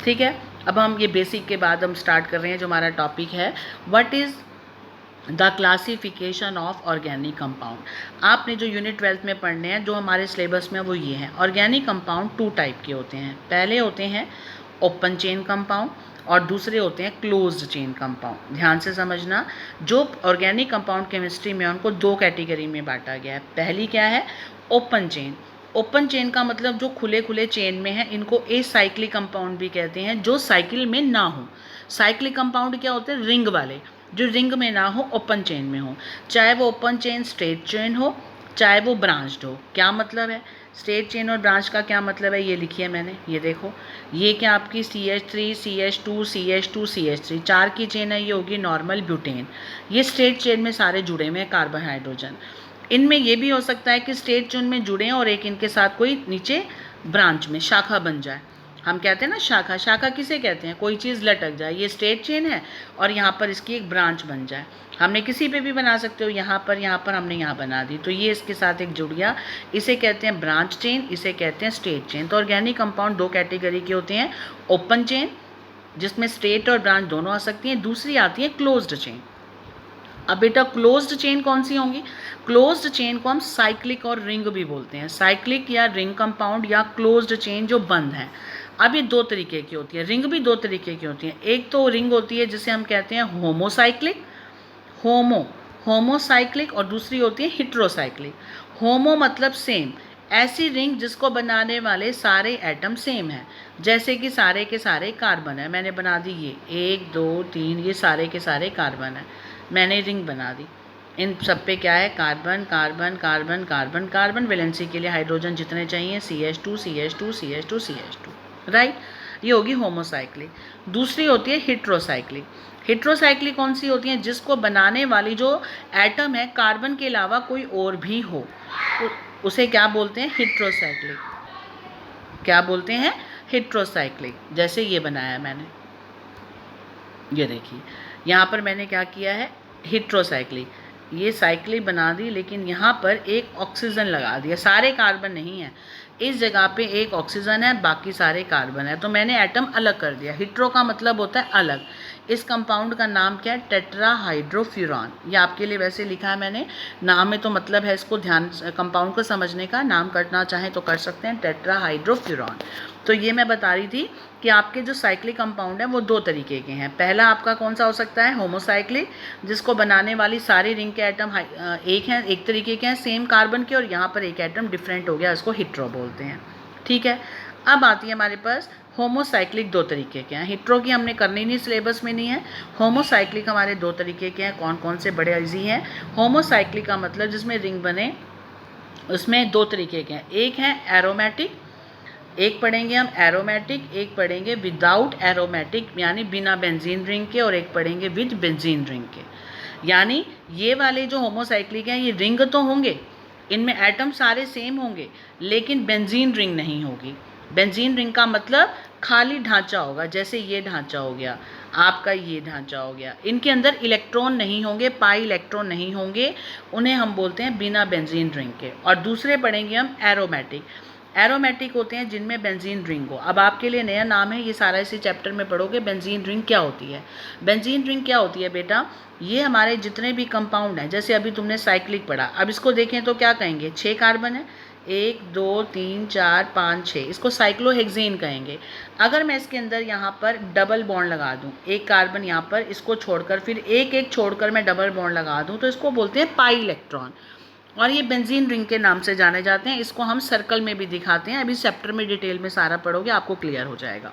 ठीक है, अब हम ये बेसिक के बाद हम स्टार्ट कर रहे हैं जो हमारा टॉपिक है, what is the classification of organic compound. आपने जो यूनिट 12 में पढ़ने हैं जो हमारे सिलेबस में वो ये हैं। ऑर्गेनिक कंपाउंड 2 टाइप के होते हैं। पहले होते हैं ओपन चेन कंपाउंड और दूसरे होते हैं क्लोज्ड चेन कंपाउंड। ध्यान से समझना, जो ऑर्गेनिक कंपाउंड केमिस्ट्री में उनको 2 कैटेगरी में बांटा गया है। पहली क्या है? Open chain. ओपन चेन का मतलब जो खुले खुले चेन में है, इनको एसाइक्लिक कंपाउंड भी कहते हैं, जो साइकिल में ना हो। साइक्लिक कंपाउंड क्या होते हैं? रिंग वाले, जो रिंग में ना हो, ओपन चेन में हो। चाहे वो ओपन चेन स्ट्रेट चेन हो, चाहे वो ब्रांच्ड हो। क्या मतलब है स्ट्रेट चेन और ब्रांच का? क्या मतलब है ये लिखिए मैंने, ये देखो, ये क्या आपकी CH3 CH2 CH2 CH3 4 की चेन है, ये होगी नॉर्मल ब्यूटेन। ये स्ट्रेट चेन में सारे जुड़े हुए हैं कार्बन हाइड्रोजन। इनमें ये भी हो सकता है कि स्ट्रेट चेन में जुड़े हैं और एक इनके साथ कोई नीचे ब्रांच में शाखा बन जाए। हम कहते हैं ना शाखा, शाखा किसे कहते हैं? कोई चीज़ लटक जाए। ये स्ट्रेट चेन है और यहाँ पर इसकी एक ब्रांच बन जाए। हमने किसी पे भी बना सकते हो, यहाँ पर हमने यहाँ बना दी, तो ये इसके साथ एक जुड़ गया। इसे कहते हैं ब्रांच चेन, इसे कहते हैं स्ट्रेट चेन। तो ऑर्गेनिक कंपाउंड 2 कैटेगरी के होते हैं। ओपन चेन जिसमें स्ट्रेट और ब्रांच दोनों आ सकती हैं, दूसरी आती है क्लोज्ड चेन। अब बेटा क्लोज्ड चेन कौन सी होंगी? क्लोज्ड चेन को हम साइक्लिक और रिंग भी बोलते हैं। साइक्लिक या रिंग कंपाउंड या क्लोज्ड चेन जो बंद है। अब ये 2 तरीके की होती है। रिंग भी 2 तरीके की होती है। एक तो रिंग होती है जिसे हम कहते हैं होमोसाइक्लिक, होमोसाइक्लिक, और दूसरी होती है हेट्रोसाइक्लिक। होमो मतलब सेम, ऐसी रिंग जिसको बनाने वाले सारे एटम सेम हैं, जैसे कि सारे के सारे कार्बन है। मैंने बना दी ये 1 2 3, ये सारे के सारे कार्बन है, मैंने रिंग बना दी। इन सब पे क्या है? Carbon carbon carbon carbon carbon, valency के लिए हाइड्रोजन जितने चाहिए, CH2 CH2 CH2 CH2, right. ये होगी होमोसाइक्लिक। दूसरी होती है हेट्रोसाइक्लिक। हेट्रोसाइक्लिक कौन सी होती है? जिसको बनाने वाली जो एटम है कार्बन के अलावा कोई और भी हो, उसे क्या बोलते हैं? हेट्रोसाइक्लिक। क्या बोलते हैं? हेट्रोसाइक्लिक। जैसे ये बनाया मैंने, ये देखिए यहाँ पर मैंने क्या किया है? हेट्रोसाइक्लिक। ये साइक्लिक बना दी, लेकिन यहाँ पर एक ऑक्सीजन लगा दिया। सारे कार्बन नहीं है, इस जगह पे एक ऑक्सीजन है, बाकी सारे कार्बन है, तो मैंने एटम अलग कर दिया। हेट्रो का मतलब होता है अलग। इस कंपाउंड का नाम क्या है? टेट्राहाइड्रोफ्यूरॉन। ये आपके लिए वैसे लिखा है मैंने, नाम में तो मतलब है इसको ध्यान कंपाउंड को समझने का, नाम करना चाहें तो कर सकते हैं, टेट्राहाइड्रोफ्यूरॉन। तो ये मैं बता रही थी कि आपके जो साइक्लिक कंपाउंड है वो 2 तरीके के हैं। पहला आपका कौन सा हो सकता है? होमोसाइक्लिक, जिसको बनाने वाली सारी रिंग के एटम एक हैं, एक तरीके के हैं, सेम कार्बन के, और यहाँ पर एक एटम डिफरेंट हो गया, इसको हेट्रो बोलते हैं। ठीक है, अब आती है हमारे पास होमोसाइक्लिक 2 तरीके के हैं। हेट्रो की हमने करनी नहीं, सिलेबस में नहीं है। होमोसाइक्लिक हमारे 2 तरीके के हैं। कौन कौन से? बड़े इजी हैं। होमोसाइक्लिक का मतलब जिसमें रिंग बने, उसमें 2 तरीके के हैं। एक है एरोमेटिक, एक पढ़ेंगे हम एरोमेटिक, एक पढ़ेंगे विदाउट एरोमेटिक यानी बिना बेंजीन रिंग के, और एक पढ़ेंगे विद बेंजीन रिंग के। यानी ये वाले जो होमोसाइक्लिक हैं, ये रिंग तो होंगे, इनमें एटम सारे सेम होंगे, लेकिन बेंजीन रिंग नहीं होगी। बेंजीन रिंग का मतलब खाली ढांचा होगा, जैसे ये ढांचा हो गया, आपका ये ढांचा हो गया, इनके अंदर इलेक्ट्रॉन नहीं होंगे, पाई इलेक्ट्रॉन नहीं होंगे, उन्हें हम बोलते हैं बिना बेंजीन रिंग के। और दूसरे पढ़ेंगे हम एरोमेटिक। एरोमेटिक होते हैं जिनमें बेंजीन रिंग हो। अब आपके लिए नया नाम है, ये सारा इसी चैप्टर में पढ़ोगे। बेंजीन रिंग क्या होती है? बेंजीन रिंग क्या होती है बेटा? ये हमारे जितने भी कंपाउंड हैं, जैसे अभी तुमने साइक्लिक पढ़ा, अब इसको देखें तो क्या कहेंगे? 6 कार्बन है, 1 2 3 4 5 6, इसको साइक्लोहेक्सेन कहेंगे। अगर मैं इसके अंदर यहाँ पर डबल बॉन्ड लगा दूँ, एक कार्बन यहाँ पर, इसको छोड़कर फिर एक एक छोड़कर मैं डबल बॉन्ड लगा दूँ, तो इसको बोलते हैं पाई इलेक्ट्रॉन, और ये बेंजीन रिंग के नाम से जाने जाते हैं। इसको हम सर्कल में भी दिखाते हैं। अभी चैप्टर में डिटेल में सारा पढ़ोगे, आपको क्लियर हो जाएगा,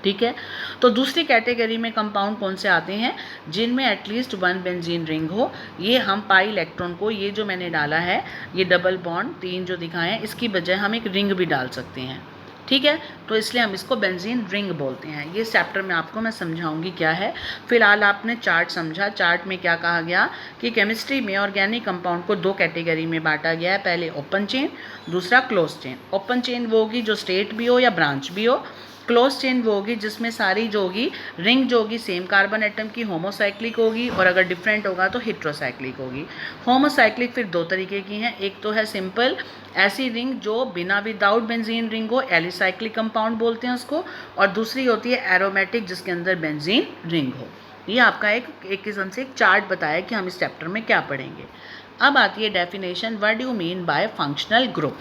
ठीक है। तो दूसरी कैटेगरी में कंपाउंड कौन से आते हैं? जिनमें एटलीस्ट 1 बेंजीन रिंग हो। ये हम पाई इलेक्ट्रॉन को, ये जो मैंने डाला है, ये डबल बॉन्ड 3 जो दिखाए हैं, इसकी बजाय हम एक रिंग भी डाल सकते हैं, ठीक है। तो इसलिए हम इसको बेंजीन रिंग बोलते हैं। ये चैप्टर में आपको मैं समझाऊंगी क्या है। फिलहाल आपने चार्ट समझा। चार्ट में क्या कहा गया कि केमिस्ट्री में ऑर्गेनिक कंपाउंड को 2 कैटेगरी में बांटा गया है। पहले ओपन चेन, दूसरा क्लोज चेन। ओपन चेन वो होगी जो स्टेट भी हो या ब्रांच भी हो। क्लोज चेन वो होगी जिसमें सारी जो होगी रिंग जो होगी सेम कार्बन एटम की होमोसाइक्लिक होगी, और अगर डिफरेंट होगा तो हेट्रोसाइक्लिक होगी। होमोसाइक्लिक फिर 2 तरीके की हैं। एक तो है सिंपल ऐसी रिंग जो बिना विदाउट बेंजीन रिंग हो, एलिसाइक्लिक कंपाउंड बोलते हैं उसको, और दूसरी होती है एरोमेटिक जिसके अंदर बेंजीन रिंग हो। ये आपका एक किस्म से एक चार्ट बताया कि हम इस चैप्टर में क्या पढ़ेंगे। अब आती है definition, what do you mean by functional group.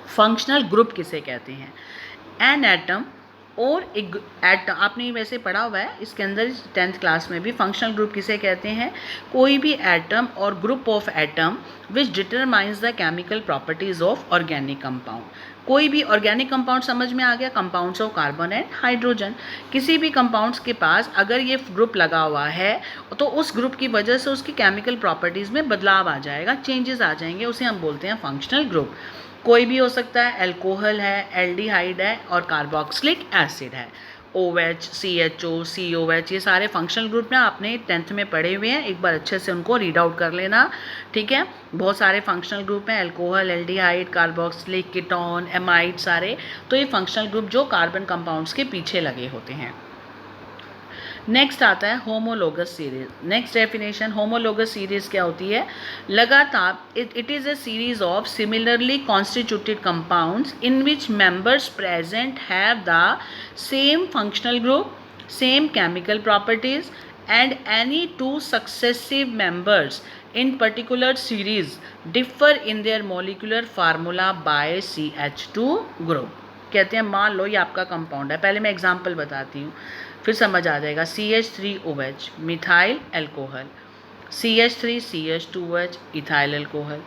Functional group किसे कहते हैं? एन एटम और एक एटम, आपने वैसे पढ़ा हुआ है इसके अंदर 10th क्लास में भी। फंक्शनल ग्रुप किसे कहते हैं? कोई भी एटम और group of atom which determines the chemical properties of organic compound. कोई भी ऑर्गेनिक कंपाउंड समझ में आ गया, compounds of carbon and hydrogen. किसी भी कंपाउंड्स के पास अगर ये ग्रुप लगा हुआ है तो उस ग्रुप की वजह से उसकी केमिकल प्रॉपर्टीज़ में बदलाव आ जाएगा, चेंजेस आ जाएंगे, उसे हम बोलते हैं फंक्शनल ग्रुप। कोई भी हो सकता है, एल्कोहल है, एल्डिहाइड है, और कार्बोक्सिलिक एसिड है, OH, CHO, COH, ये सारे फंक्शनल ग्रुप ना आपने 10th में पढ़े हुए हैं। एक बार अच्छे से उनको रीड आउट कर लेना, ठीक है। बहुत सारे फंक्शनल ग्रुप हैं, alcohol, aldehyde, carboxylic, ketone, amide, सारे। तो ये फंक्शनल ग्रुप जो कार्बन कंपाउंड्स के पीछे लगे होते हैं। नेक्स्ट आता है homologous series. Next definition, homologous series क्या होती है? लगातार it is a series of similarly constituted compounds in which members present have the same functional group, same chemical properties, and any 2 successive members in particular series differ in their molecular formula by CH2 group। कहते हैं, मान लो ये आपका compound है, पहले मैं example बताती हूँ फिर समझ आ जाएगा। CH3OH methyl alcohol, CH3CH2OH ethyl alcohol,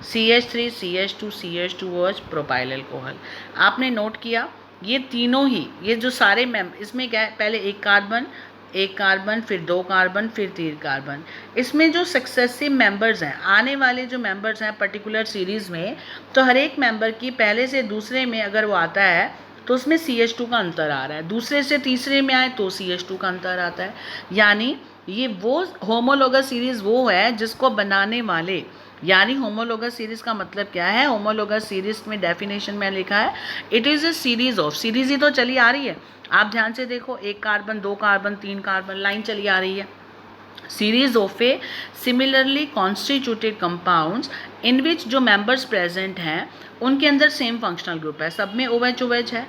CH3CH2CH2OH propyl alcohol. आपने नोट किया ये तीनों ही, ये जो सारे इसमें क्या है, पहले एक कार्बन फिर 2 कार्बन फिर 3 कार्बन। इसमें जो सक्सेसिव मेंबर्स हैं, आने वाले जो मेंबर्स हैं पर्टिकुलर सीरीज़ में, तो हर एक मेंबर की पहले से दूसरे में अगर वो आता है तो उसमें CH2 का अंतर आ रहा है, दूसरे से तीसरे में आए तो CH2 का अंतर आता है। यानी ये वो होमोलोगस सीरीज़ वो है जिसको बनाने वाले, यानी होमोलोगस सीरीज़ का मतलब क्या है? होमोलोगस सीरीज़ में डेफिनेशन में लिखा है it is a series of, series ही तो चली आ रही है, आप ध्यान से देखो, 1 कार्बन 2 कार्बन 3 कार्बन लाइन चली आ रही है। Series of a similarly constituted compounds in which जो मेंबर्स प्रेजेंट हैं उनके अंदर सेम फंक्शनल ग्रुप है, सब में OH है,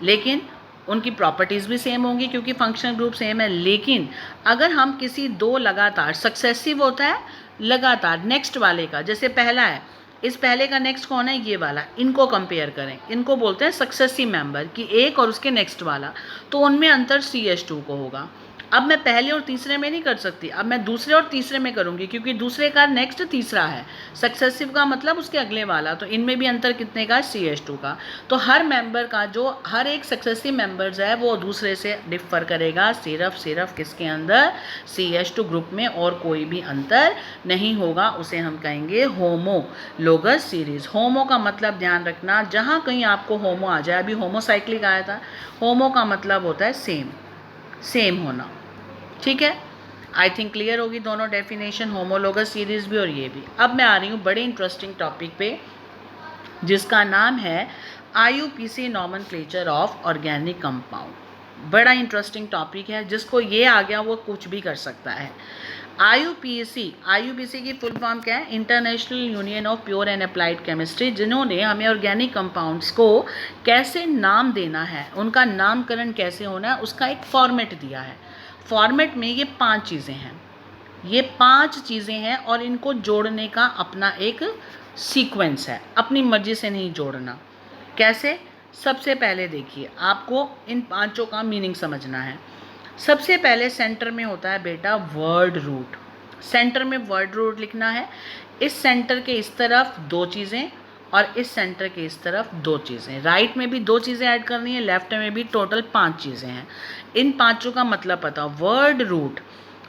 लेकिन उनकी प्रॉपर्टीज़ भी सेम होंगी क्योंकि फंक्शनल ग्रुप सेम है। लेकिन अगर हम किसी 2 लगातार, सक्सेसिव होता है लगातार नेक्स्ट वाले का, जैसे पहला है, इस पहले का नेक्स्ट कौन है? ये वाला, इनको कंपेयर करें, इनको बोलते हैं सक्सेसिव मेंबर कि एक और उसके नेक्स्ट वाला, तो उनमें अंतर CH2 को होगा। अब मैं पहले और तीसरे में नहीं कर सकती, अब मैं दूसरे और तीसरे में करूँगी क्योंकि दूसरे का नेक्स्ट तीसरा है, सक्सेसिव का मतलब उसके अगले वाला, तो इनमें भी अंतर कितने का? CH2 का। तो हर मेंबर का जो हर एक सक्सेसिव मेंबर्स है वो दूसरे से डिफर करेगा, सिर्फ किसके अंदर? CH2 ग्रुप में, और कोई भी अंतर नहीं होगा। उसे हम कहेंगे होमोलोगस सीरीज। होमो का मतलब ध्यान रखना, जहाँ कहीं आपको होमो आ जाए, अभी होमोसाइक्लिक आया था, होमो का मतलब होता है सेम होना, ठीक है। आई थिंक क्लियर होगी दोनों डेफिनेशन, होमोलोगस सीरीज भी और ये भी। अब मैं आ रही हूँ बड़े इंटरेस्टिंग टॉपिक पे जिसका नाम है IUPAC nomenclature of organic compound, बड़ा इंटरेस्टिंग टॉपिक है, जिसको ये आ गया वो कुछ भी कर सकता है। IUPAC की फुल फॉर्म क्या है? International union of pure and applied chemistry, जिन्होंने हमें ऑर्गेनिक कंपाउंड्स को कैसे नाम देना है, उनका नामकरण कैसे होना है, उसका एक फॉर्मेट दिया है। फॉर्मेट में ये 5 चीज़ें हैं, ये 5 चीज़ें हैं और इनको जोड़ने का अपना एक सीक्वेंस है, अपनी मर्जी से नहीं जोड़ना। कैसे? सबसे पहले देखिए, आपको इन 5 का मीनिंग समझना है। सबसे पहले सेंटर में होता है बेटा वर्ड रूट। सेंटर में वर्ड रूट लिखना है। इस सेंटर के इस तरफ 2 चीज़ें और इस सेंटर के इस तरफ 2 चीज़ें, राइट में भी 2 चीज़ें ऐड करनी है, लेफ्ट में भी टोटल 5 चीज़ें हैं। इन 5 का मतलब पता। वर्ड रूट,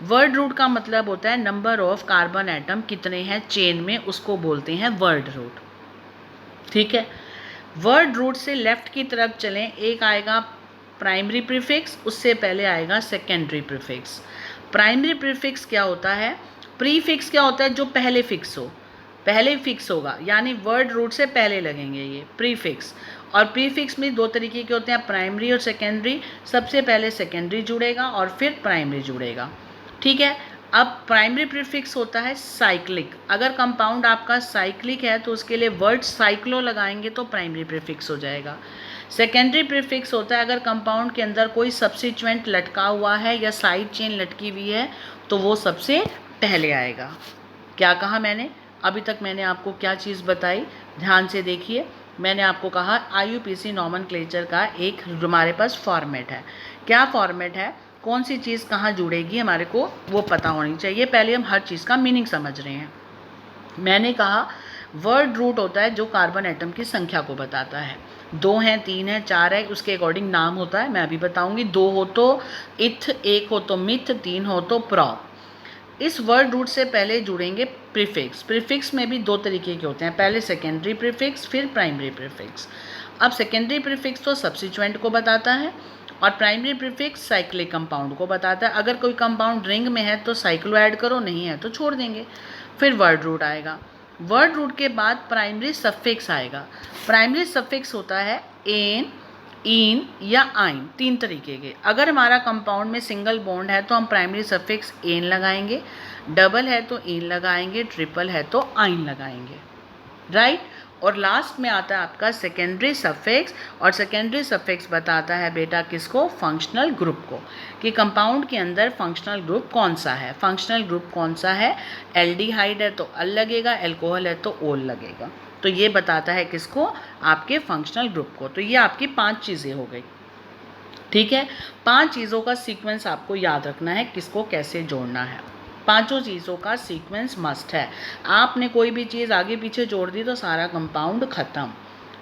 वर्ड रूट का मतलब होता है नंबर ऑफ कार्बन एटम कितने हैं चेन में, उसको बोलते हैं वर्ड रूट। ठीक है, वर्ड रूट से लेफ्ट की तरफ चलें, एक आएगा प्राइमरी प्रीफिक्स, उससे पहले आएगा सेकेंडरी प्रीफिक्स। प्राइमरी प्रीफिक्स क्या होता है? प्रीफिक्स क्या होता है? जो पहले फिक्स हो, पहले फिक्स होगा, यानी वर्ड रूट से पहले लगेंगे ये प्रीफिक्स। और प्रीफिक्स में 2 तरीके के होते हैं, प्राइमरी और सेकेंडरी। सबसे पहले सेकेंडरी जुड़ेगा और फिर प्राइमरी जुड़ेगा। ठीक है, अब प्राइमरी प्रीफिक्स होता है साइक्लिक। अगर कंपाउंड आपका साइक्लिक है तो उसके लिए वर्ड साइक्लो लगाएंगे तो प्राइमरी प्रीफिक्स हो जाएगा। सेकेंडरी प्रीफिक्स होता है अगर कंपाउंड के अंदर कोई सब्स्टिट्यूएंट लटका हुआ है या साइड चेन लटकी हुई है तो वो सबसे पहले आएगा। क्या कहा मैंने? अभी तक मैंने आपको क्या चीज़ बताई, ध्यान से देखिए। मैंने आपको कहा IUPAC नॉमेनक्लेचर का एक हमारे पास फॉर्मेट है। क्या फॉर्मेट है? कौन सी चीज़ कहाँ जुड़ेगी हमारे को वो पता होनी चाहिए। पहले हम हर चीज़ का मीनिंग समझ रहे हैं। मैंने कहा वर्ड रूट होता है जो कार्बन एटम की संख्या को बताता है। 2 हैं, 3 हैं, 4 है, उसके अकॉर्डिंग नाम होता है, मैं अभी बताऊंगी। 2 हो तो इथ, 1 हो तो मिथ, 3 हो तो प्रॉप। इस वर्ड रूट से पहले जुड़ेंगे प्रीफिक्स। प्रीफिक्स में भी 2 तरीके के होते हैं, पहले सेकेंडरी प्रीफिक्स फिर प्राइमरी प्रीफिक्स। अब सेकेंडरी प्रीफिक्स तो सब्स्टिट्यूएंट को बताता है और प्राइमरी प्रीफिक्स साइक्लिक कंपाउंड को बताता है। अगर कोई कंपाउंड रिंग में है तो साइक्लो ऐड करो, नहीं है तो छोड़ देंगे। फिर वर्ड रूट आएगा। वर्ड रूट के बाद प्राइमरी सफिक्स आएगा। प्राइमरी सफिक्स होता है एन, इन या आइन, 3 तरीके के। अगर हमारा कंपाउंड में सिंगल बॉन्ड है तो हम प्राइमरी सफिक्स एन लगाएंगे, डबल है तो इन लगाएंगे, ट्रिपल है तो आइन लगाएंगे, राइट। और लास्ट में आता है आपका सेकेंडरी सफिक्स, और सेकेंडरी सफिक्स बताता है बेटा किसको? फंक्शनल ग्रुप को, कि कंपाउंड के अंदर फंक्शनल ग्रुप कौन सा है। फंक्शनल ग्रुप कौन सा है? एल्डिहाइड है तो अल लगेगा, एल्कोहल है तो ओल लगेगा। तो ये बताता है किसको? आपके फंक्शनल ग्रुप को। तो ये आपकी 5 चीज़ें हो गई। ठीक है, 5 चीज़ों का सीक्वेंस आपको याद रखना है, किसको कैसे जोड़ना है। 5 चीज़ों का सीक्वेंस मस्ट है। आपने कोई भी चीज़ आगे पीछे जोड़ दी तो सारा कंपाउंड ख़त्म।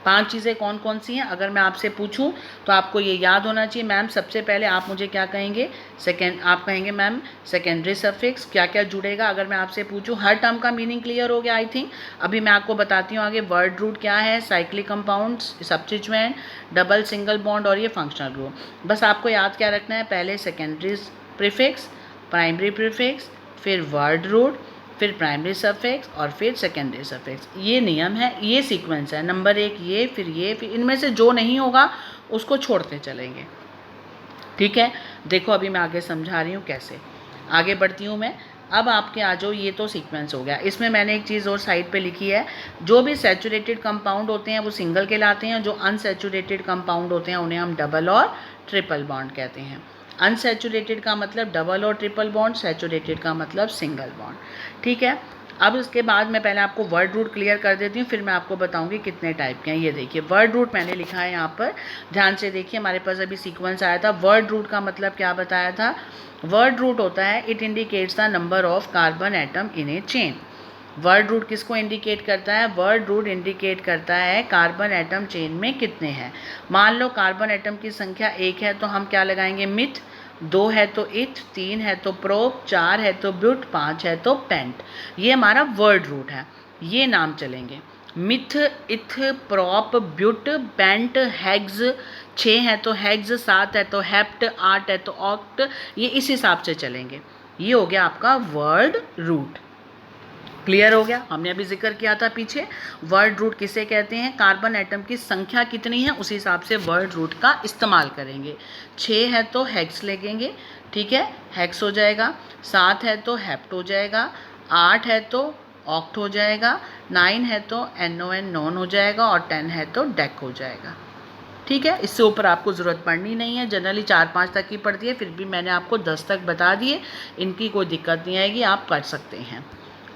5 चीज़ें कौन कौन सी हैं? अगर मैं आपसे पूछूं तो आपको ये याद होना चाहिए। मैम सबसे पहले आप मुझे क्या कहेंगे? आप कहेंगे मैम सेकेंडरी सफिक्स, क्या क्या जुड़ेगा? अगर मैं आपसे पूछूं, हर टर्म का मीनिंग क्लियर हो गया आई थिंक। अभी मैं आपको बताती हूँ आगे। वर्ड रूट क्या है? Cyclic compounds, substituent, double single bond और ये फंक्शनल ग्रुप। बस आपको याद क्या रखना है? पहले सेकेंडरी प्रीफिक्स, प्राइमरी प्रीफिक्स, फिर वर्ड रूट, फिर प्राइमरी सफिक्स और फिर सेकेंडरी सफिक्स। ये नियम है, ये सीक्वेंस है। नंबर 1 ये, फिर ये, फिर इनमें से जो नहीं होगा उसको छोड़ते चलेंगे। ठीक है, देखो अभी मैं आगे समझा रही हूँ कैसे। आगे बढ़ती हूँ मैं। अब आपके आ जाओ, ये तो सीक्वेंस हो गया। इसमें मैंने एक चीज़ और साइड पे लिखी है, जो भी सैचुरेटेड कंपाउंड होते हैं वो सिंगल कहलाते हैं, जो अनसैचुरेटेड कंपाउंड होते हैं उन्हें हम डबल और ट्रिपल बॉन्ड कहते हैं। अनसैचुरेटेड का मतलब डबल और ट्रिपल बॉन्ड, सैचुरेटेड का मतलब सिंगल बॉन्ड। ठीक है, अब इसके बाद मैं पहले आपको वर्ड रूट क्लियर कर देती हूँ, फिर मैं आपको बताऊंगी कितने टाइप के हैं। ये देखिए वर्ड रूट मैंने लिखा है यहाँ पर, ध्यान से देखिए। हमारे पास अभी सीक्वेंस आया था। वर्ड रूट का मतलब क्या बताया था? वर्ड रूट होता है it indicates the number of carbon atom in a chain. Word root किसको इंडिकेट करता है? वर्ड रूट इंडिकेट करता है कार्बन एटम चेन में कितने हैं। मान लो कार्बन एटम की संख्या 1 है तो हम क्या लगाएंगे? मिथ। 2 है तो इथ, 3 है तो प्रोप, 4 है तो ब्यूट, 5 है तो पेंट। ये हमारा वर्ड रूट है, ये नाम चलेंगे। मिथ, इथ, प्रोप, ब्यूट, पेंट, हेग्स। 6 है तो हेग्स, 7 है तो हेप्ट, 8 है तो ऑक्ट। ये इस हिसाब से चलेंगे। ये हो गया आपका वर्ड रूट। क्लियर हो गया। हमने अभी जिक्र किया था पीछे, वर्ड रूट किसे कहते हैं, कार्बन एटम की संख्या कितनी है उस हिसाब से वर्ड रूट का इस्तेमाल करेंगे। 6 है तो हेक्स लगेंगे, ठीक है, हेक्स हो जाएगा। 7 है तो हेप्ट हो जाएगा। 8 है तो ऑक्ट हो जाएगा। 9 है तो NON नॉन हो जाएगा। और 10 है तो डेक हो जाएगा। ठीक है, इससे ऊपर आपको ज़रूरत पड़नी नहीं है, जनरली 4-5 तक की पड़ती है, फिर भी मैंने आपको 10 तक बता दिए, इनकी कोई दिक्कत नहीं आएगी, आप कर सकते हैं।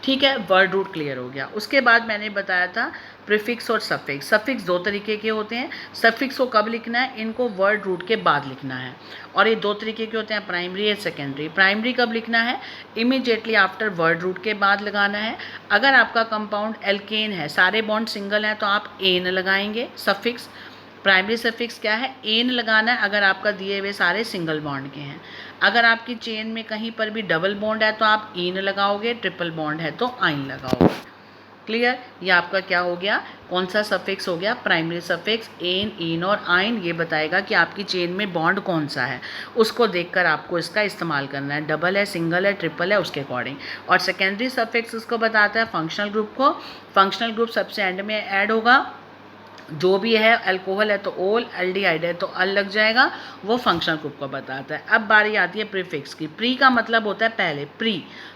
ठीक है, वर्ड रूट क्लियर हो गया। उसके बाद मैंने बताया था प्रीफिक्स और सफिक्स। सफिक्स दो तरीके के होते हैं। सफिक्स को कब लिखना है, इनको वर्ड रूट के बाद लिखना है। और ये दो तरीके के होते हैं, प्राइमरी और सेकेंडरी। प्राइमरी कब लिखना है, इमीडिएटली आफ्टर वर्ड रूट के बाद लगाना है। अगर आपका कंपाउंड एल्केन है, सारे बॉन्ड सिंगल हैं, तो आप एन लगाएंगे सफिक्स। प्राइमरी सफिक्स क्या है, एन लगाना है अगर आपका दिए हुए सारे सिंगल बॉन्ड के हैं। अगर आपकी चेन में कहीं पर भी डबल बॉन्ड है तो आप इन लगाओगे, ट्रिपल बॉन्ड है तो आइन लगाओगे। क्लियर, ये आपका क्या हो गया, कौन सा सफिक्स हो गया, प्राइमरी सफिक्स। एन, इन और आइन ये बताएगा कि आपकी चेन में बॉन्ड कौन सा है, उसको देखकर आपको इसका इस्तेमाल करना है, डबल है, सिंगल है, ट्रिपल है, उसके अकॉर्डिंग। और सेकेंडरी सफिक्स उसको बताता है फंक्शनल ग्रुप को। फंक्शनल ग्रुप सबसे एंड में ऐड होगा, जो भी है, अल्कोहल है तो ओल, एल्डिहाइड है तो अल लग जाएगा, वो फंक्शनल ग्रुप को बताता है। अब बारी आती है प्रीफिक्स की। प्री का मतलब होता है पहले,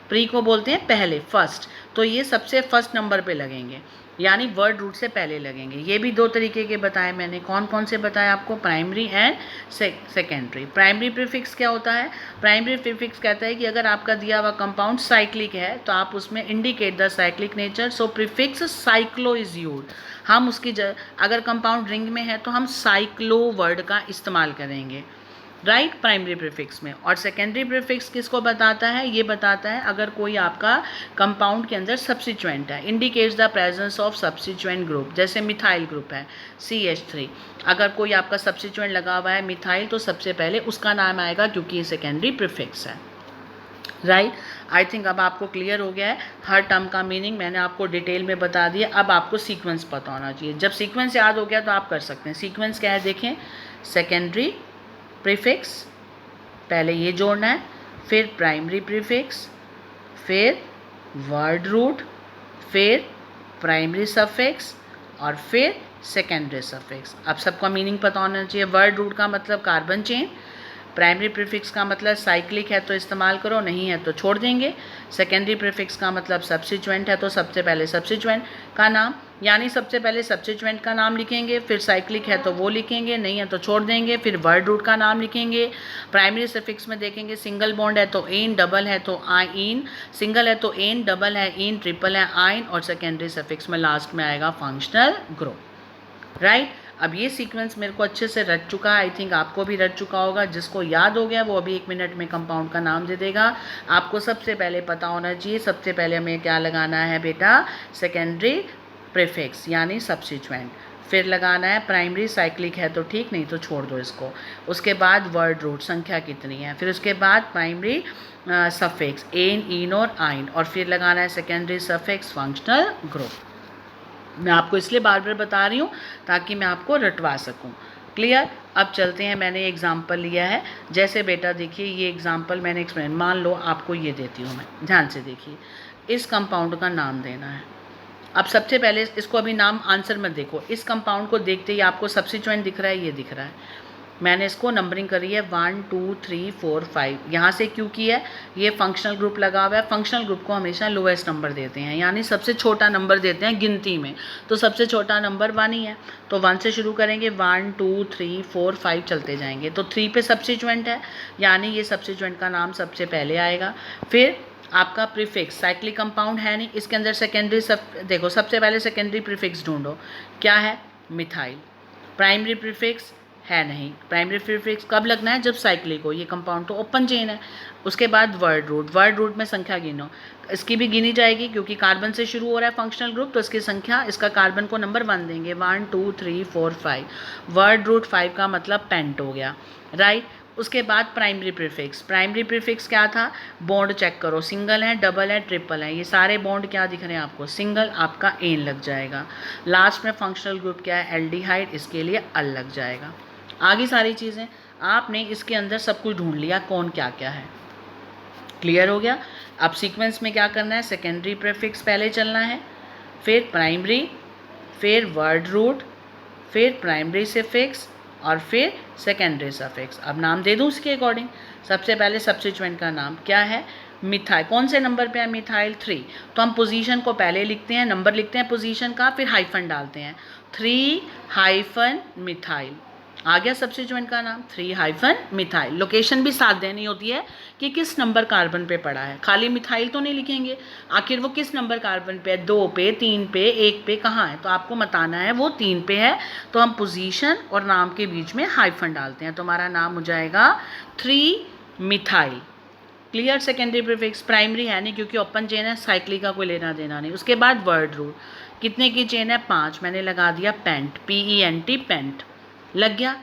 प्री को बोलते हैं पहले, फर्स्ट। तो ये सबसे फर्स्ट नंबर पे लगेंगे, यानी वर्ड रूट से पहले लगेंगे। ये भी दो तरीके के बताए मैंने, कौन कौन से बताए आपको, primary and secondary. Primary prefix क्या होता है, प्राइमरी प्रीफिक्स कहता है कि अगर आपका दिया हुआ कंपाउंड साइक्लिक है तो आप उसमें indicate the cyclic nature, so prefix cyclo is used. हम उसकी अगर कंपाउंड रिंग में है तो हम साइक्लो वर्ड का इस्तेमाल करेंगे, राइट, प्राइमरी प्रीफिक्स में। और सेकेंडरी प्रीफिक्स किसको बताता है, ये बताता है अगर कोई आपका कंपाउंड के अंदर सब्स्टिट्यूएंट है, indicates the presence of substituent group, जैसे मिथाइल ग्रुप है CH3। अगर कोई आपका सब्स्टिट्यूएंट लगा हुआ है मिथाइल, तो सबसे पहले उसका नाम आएगा, क्योंकि ये सेकेंडरी प्रीफिक्स है, राइट। आई थिंक अब आपको क्लियर हो गया है, हर टर्म का मीनिंग मैंने आपको डिटेल में बता दिया। अब आपको सीक्वेंस पता होना चाहिए। जब सीक्वेंस याद हो गया तो आप कर सकते हैं। सीक्वेंस क्या है, देखें, सेकेंडरी प्रीफिक्स, पहले ये जोड़ना है, फिर प्राइमरी प्रीफिक्स, फिर वर्ड रूट, फिर प्राइमरी सफिक्स, और फिर सेकेंडरी सफिक्स। अब सबका मीनिंग पता होना चाहिए। वर्ड रूट का मतलब कार्बन चेन, प्राइमरी प्रीफिक्स का मतलब साइक्लिक है तो इस्तेमाल करो, नहीं है तो छोड़ देंगे। सेकेंडरी प्रीफिक्स का मतलब सब्स्टिट्यूएंट है तो सबसे पहले सब्स्टिट्यूएंट का नाम, यानी सबसे पहले सब्स्टिट्यूएंट का नाम लिखेंगे, फिर साइक्लिक है तो वो लिखेंगे, नहीं है तो छोड़ देंगे, फिर वर्ड रूट का नाम लिखेंगे। प्राइमरी सफिक्स में देखेंगे, सिंगल बॉन्ड है तो एन, डबल है तो आइन, सिंगल है तो एन, डबल है इन, ट्रिपल है आइन, और सेकेंडरी सफिक्स में लास्ट में आएगा फंक्शनल ग्रुप, राइट। अब ये सीक्वेंस मेरे को अच्छे से रट चुका है, आई थिंक आपको भी रट चुका होगा। जिसको याद हो गया वो अभी 1 मिनट में कंपाउंड का नाम दे देगा। आपको सबसे पहले पता होना चाहिए, सबसे पहले हमें क्या लगाना है बेटा, सेकेंडरी प्रीफिक्स यानी सब्स्टिट्यूएंट, फिर लगाना है प्राइमरी, साइक्लिक है तो ठीक, नहीं तो छोड़ दो इसको। उसके बाद वर्ड रूट, संख्या कितनी है, फिर उसके बाद प्राइमरी सफिक्स एन, इन और आइन, और फिर लगाना है सेकेंडरी सफिक्स फंक्शनल ग्रुप। मैं आपको इसलिए बार बार बता रही हूँ ताकि मैं आपको रटवा सकूँ। क्लियर। अब चलते हैं, मैंने एग्जाम्पल लिया है, जैसे बेटा देखिए ये एग्जाम्पल मैंने एक्सप्लेन, मान लो आपको ये देती हूँ मैं, ध्यान से देखिए, इस कंपाउंड का नाम देना है। अब सबसे पहले इसको अभी नाम आंसर में देखो, इस कंपाउंड को देखते ही आपको सब्स्टिट्यूएंट दिख रहा है, ये दिख रहा है, मैंने इसको नंबरिंग करी है 1 2 3 4 5, यहाँ से क्यों की है, ये फंक्शनल ग्रुप लगा हुआ है। फंक्शनल ग्रुप को हमेशा लोएस्ट नंबर देते हैं, यानी सबसे छोटा नंबर देते हैं गिनती में, तो सबसे छोटा नंबर 1 ही है, तो 1 से शुरू करेंगे, 1 2 3 4 5 चलते जाएंगे, तो 3 पे सब्स्टिट्यूएंट है, यानी ये सब्स्टिट्यूएंट का नाम सबसे पहले आएगा। फिर आपका प्रीफिक्स, साइक्लिक कंपाउंड है नहीं, इसके अंदर सेकेंडरी देखो, सबसे पहले सेकेंडरी प्रीफिक्स ढूंढो, क्या है, मिथाइल। प्राइमरी प्रीफिक्स है नहीं, प्राइमरी प्रीफिक्स कब लगना है, जब साइक्लिक हो, ये कंपाउंड तो ओपन चेन है। उसके बाद वर्ड रूट, वर्ड रूट में संख्या गिनो, इसकी भी गिनी जाएगी क्योंकि कार्बन से शुरू हो रहा है फंक्शनल ग्रुप, तो इसकी संख्या, इसका कार्बन को नंबर 1 देंगे, 1 2 3 4 5, वर्ड रूट 5 का मतलब पेंट हो गया, राइट। उसके बाद प्राइमरी प्रीफिक्स, प्राइमरी प्रीफिक्स क्या था, बॉन्ड चेक करो, सिंगल है, डबल है, ट्रिपल है, ये सारे बॉन्ड क्या दिख रहे हैं आपको, सिंगल, आपका एन लग जाएगा। लास्ट में फंक्शनल ग्रुप क्या है, एल्डिहाइड, इसके लिए अल लग जाएगा। आगे सारी चीज़ें आपने इसके अंदर सब कुछ ढूंढ लिया, कौन क्या क्या है, क्लियर हो गया। अब सीक्वेंस में क्या करना है, सेकेंडरी प्रीफिक्स पहले चलना है, फिर प्राइमरी, फिर वर्ड रूट, फिर प्राइमरी सफिक्स और फिर सेकेंडरी सफिक्स। अब नाम दे दूँ उसके अकॉर्डिंग। सबसे पहले सब्स्टिट्यूएंट का नाम क्या है, मिथाइल। कौन से नंबर पे है मिथाइल, 3। तो हम पोजीशन को पहले लिखते हैं, नंबर लिखते हैं पोजीशन का, फिर हाइफन डालते हैं, 3 हाइफन मिथाइल। आ गया सब्स्टिट्यूएंट का नाम, 3 हाइफन मिथाइल। लोकेशन भी साथ देनी होती है कि किस नंबर कार्बन पे पड़ा है, खाली मिथाइल तो नहीं लिखेंगे, आखिर वो किस नंबर कार्बन पे है, 2 पे, 3 पे, 1 पे, कहाँ है, तो आपको बताना है वो 3 पे है, तो हम पोजीशन और नाम के बीच में हाइफन डालते हैं, तो हमारा नाम हो जाएगा 3 methyl. Clear. Secondary prefix primary है नहीं क्योंकि ओपन चेन है, साइक्लिक का कोई लेना देना नहीं। उसके बाद वर्ड रूट, कितने की चेन है, 5, मैंने लगा दिया पेंट, PENT, पेंट लग गया।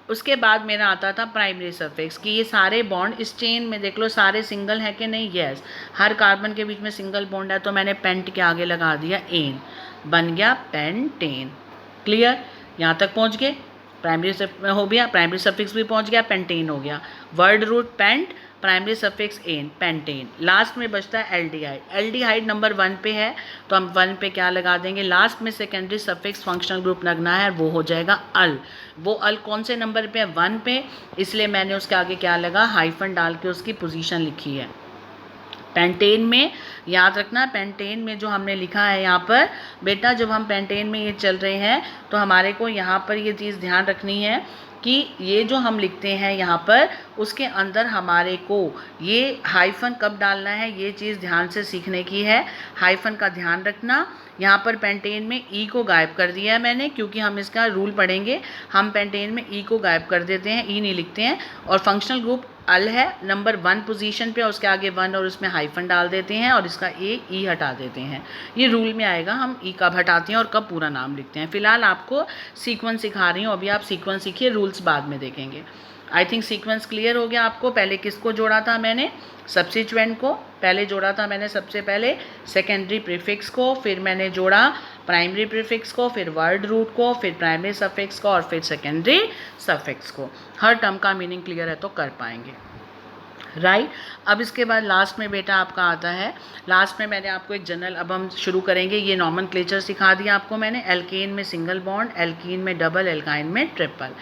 उसके बाद मेरा आता था प्राइमरी सफिक्स कि ये सारे बॉन्ड इस चेन में देख लो सारे सिंगल है कि नहीं, यस, हर कार्बन के बीच में सिंगल बॉन्ड है, तो मैंने पेंट के आगे लगा दिया एन, बन गया पेंटेन। क्लियर, यहाँ तक पहुँच गए। प्राइमरी हो गया, प्राइमरी सफिक्स भी पहुँच गया, पेंटेन हो गया। Word root pent, primary suffix ane, pentane. Last में बचता है एल्डिहाइड। एल्डिहाइड नंबर 1 पे है तो हम 1 पे क्या लगा देंगे, लास्ट में सेकेंडरी सफिक्स फंक्शनल ग्रुप लगना है, वो हो जाएगा अल। वो अल कौन से नंबर पे है, 1 पे, इसलिए मैंने उसके आगे क्या लगा, हाइफन डाल के उसकी पोजीशन लिखी है। पेंटेन में याद रखना, पेंटेन में जो हमने लिखा है यहाँ पर बेटा, जब हम पेंटेन में ये चल रहे हैं तो हमारे को यहाँ पर ये चीज़ ध्यान रखनी है कि ये जो हम लिखते हैं यहाँ पर, उसके अंदर हमारे को ये हाइफन कब डालना है, ये चीज़ ध्यान से सीखने की है। हाइफन का ध्यान रखना। यहाँ पर पेंटेन में ई को गायब कर दिया है मैंने, क्योंकि हम इसका रूल पढ़ेंगे। हम पेंटेन में ई को गायब कर देते हैं, ई नहीं लिखते हैं। और फंक्शनल ग्रुप अल है नंबर 1 पोजीशन पे, और उसके आगे 1 और उसमें हाइफन डाल देते हैं और इसका ई हटा देते हैं। ये रूल में आएगा, हम ई कब हटाते हैं और कब पूरा नाम लिखते हैं। फिलहाल आपको सीक्वेंस सिखा रही हूँ, अभी आप सीक्वेंस सीखिए, रूल्स बाद में देखेंगे। आई थिंक सीक्वेंस क्लियर हो गया आपको। पहले किसको जोड़ा था मैंने, सब्स्टिट्यूएंट को पहले जोड़ा था मैंने, सबसे पहले सेकेंडरी प्रीफिक्स को, फिर मैंने जोड़ा प्राइमरी प्रीफिक्स को, फिर वर्ड रूट को, फिर प्राइमरी सफिक्स को और फिर सेकेंडरी सफिक्स को। हर टर्म का मीनिंग क्लियर है तो कर पाएंगे, राइट। अब इसके बाद लास्ट में बेटा आपका आता है, लास्ट में मैंने आपको एक जनरल, अब हम शुरू करेंगे, ये नॉमेनक्लेचर सिखा दिया आपको मैंने। एल्केन में सिंगल बॉन्ड, एल्कीन में डबल, एल्काइन में ट्रिपल,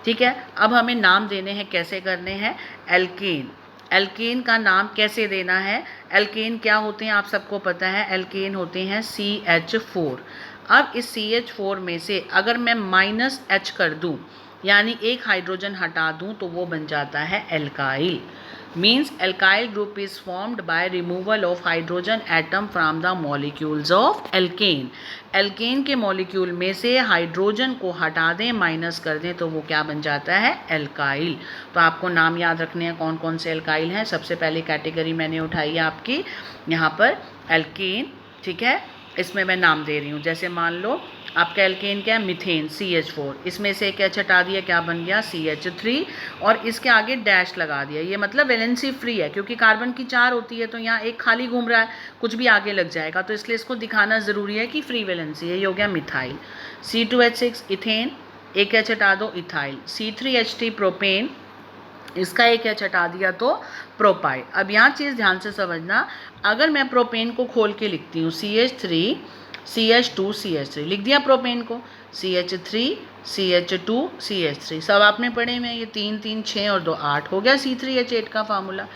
ठीक है। अब हमें नाम देने हैं, कैसे करने हैं। एल्केन, एल्केन का नाम कैसे देना है। एल्केन क्या होते हैं आप सबको पता है, एल्केन होते हैं CH4। अब इस CH4 में से अगर मैं -H कर दूं, यानी एक हाइड्रोजन हटा दूं, तो वो बन जाता है alkyl. means alkyl group is formed by removal of hydrogen atom from the molecules of alkane। alkane के मॉलिक्यूल में से हाइड्रोजन को हटा दें, माइनस कर दें, तो वो क्या बन जाता है, एल्काइल। तो आपको नाम याद रखने हैं कौन कौन से एल्काइल हैं। सबसे पहले कैटेगरी मैंने उठाई है आपकी यहाँ पर एल्केन, ठीक है। इसमें मैं नाम दे रही हूँ, जैसे मान लो आपका एल्केन क्या है, मीथेन CH4, इसमें से एक H हटा दिया, क्या बन गया CH3, और इसके आगे डैश लगा दिया। ये मतलब वैलेंसी फ्री है, क्योंकि कार्बन की 4 होती है तो यहाँ एक खाली घूम रहा है, कुछ भी आगे लग जाएगा, तो इसलिए इसको दिखाना ज़रूरी है कि फ्री वैलेंसी है। ये हो गया मिथाइल। C2H6 इथेन, एक H हटा दो, इथाइल। C3H3 प्रोपेन, इसका एक H हटा दिया तो प्रोपाइल। अब यहाँ चीज़ ध्यान से समझना, अगर मैं प्रोपेन को खोल के लिखती हूँ CH3 CH2 CH3, लिख दिया प्रोपेन को, CH3 CH2 CH3, सब आपने पढ़े में, ये 3 3 6 और 2 8 हो गया C3H8 का फार्मूला।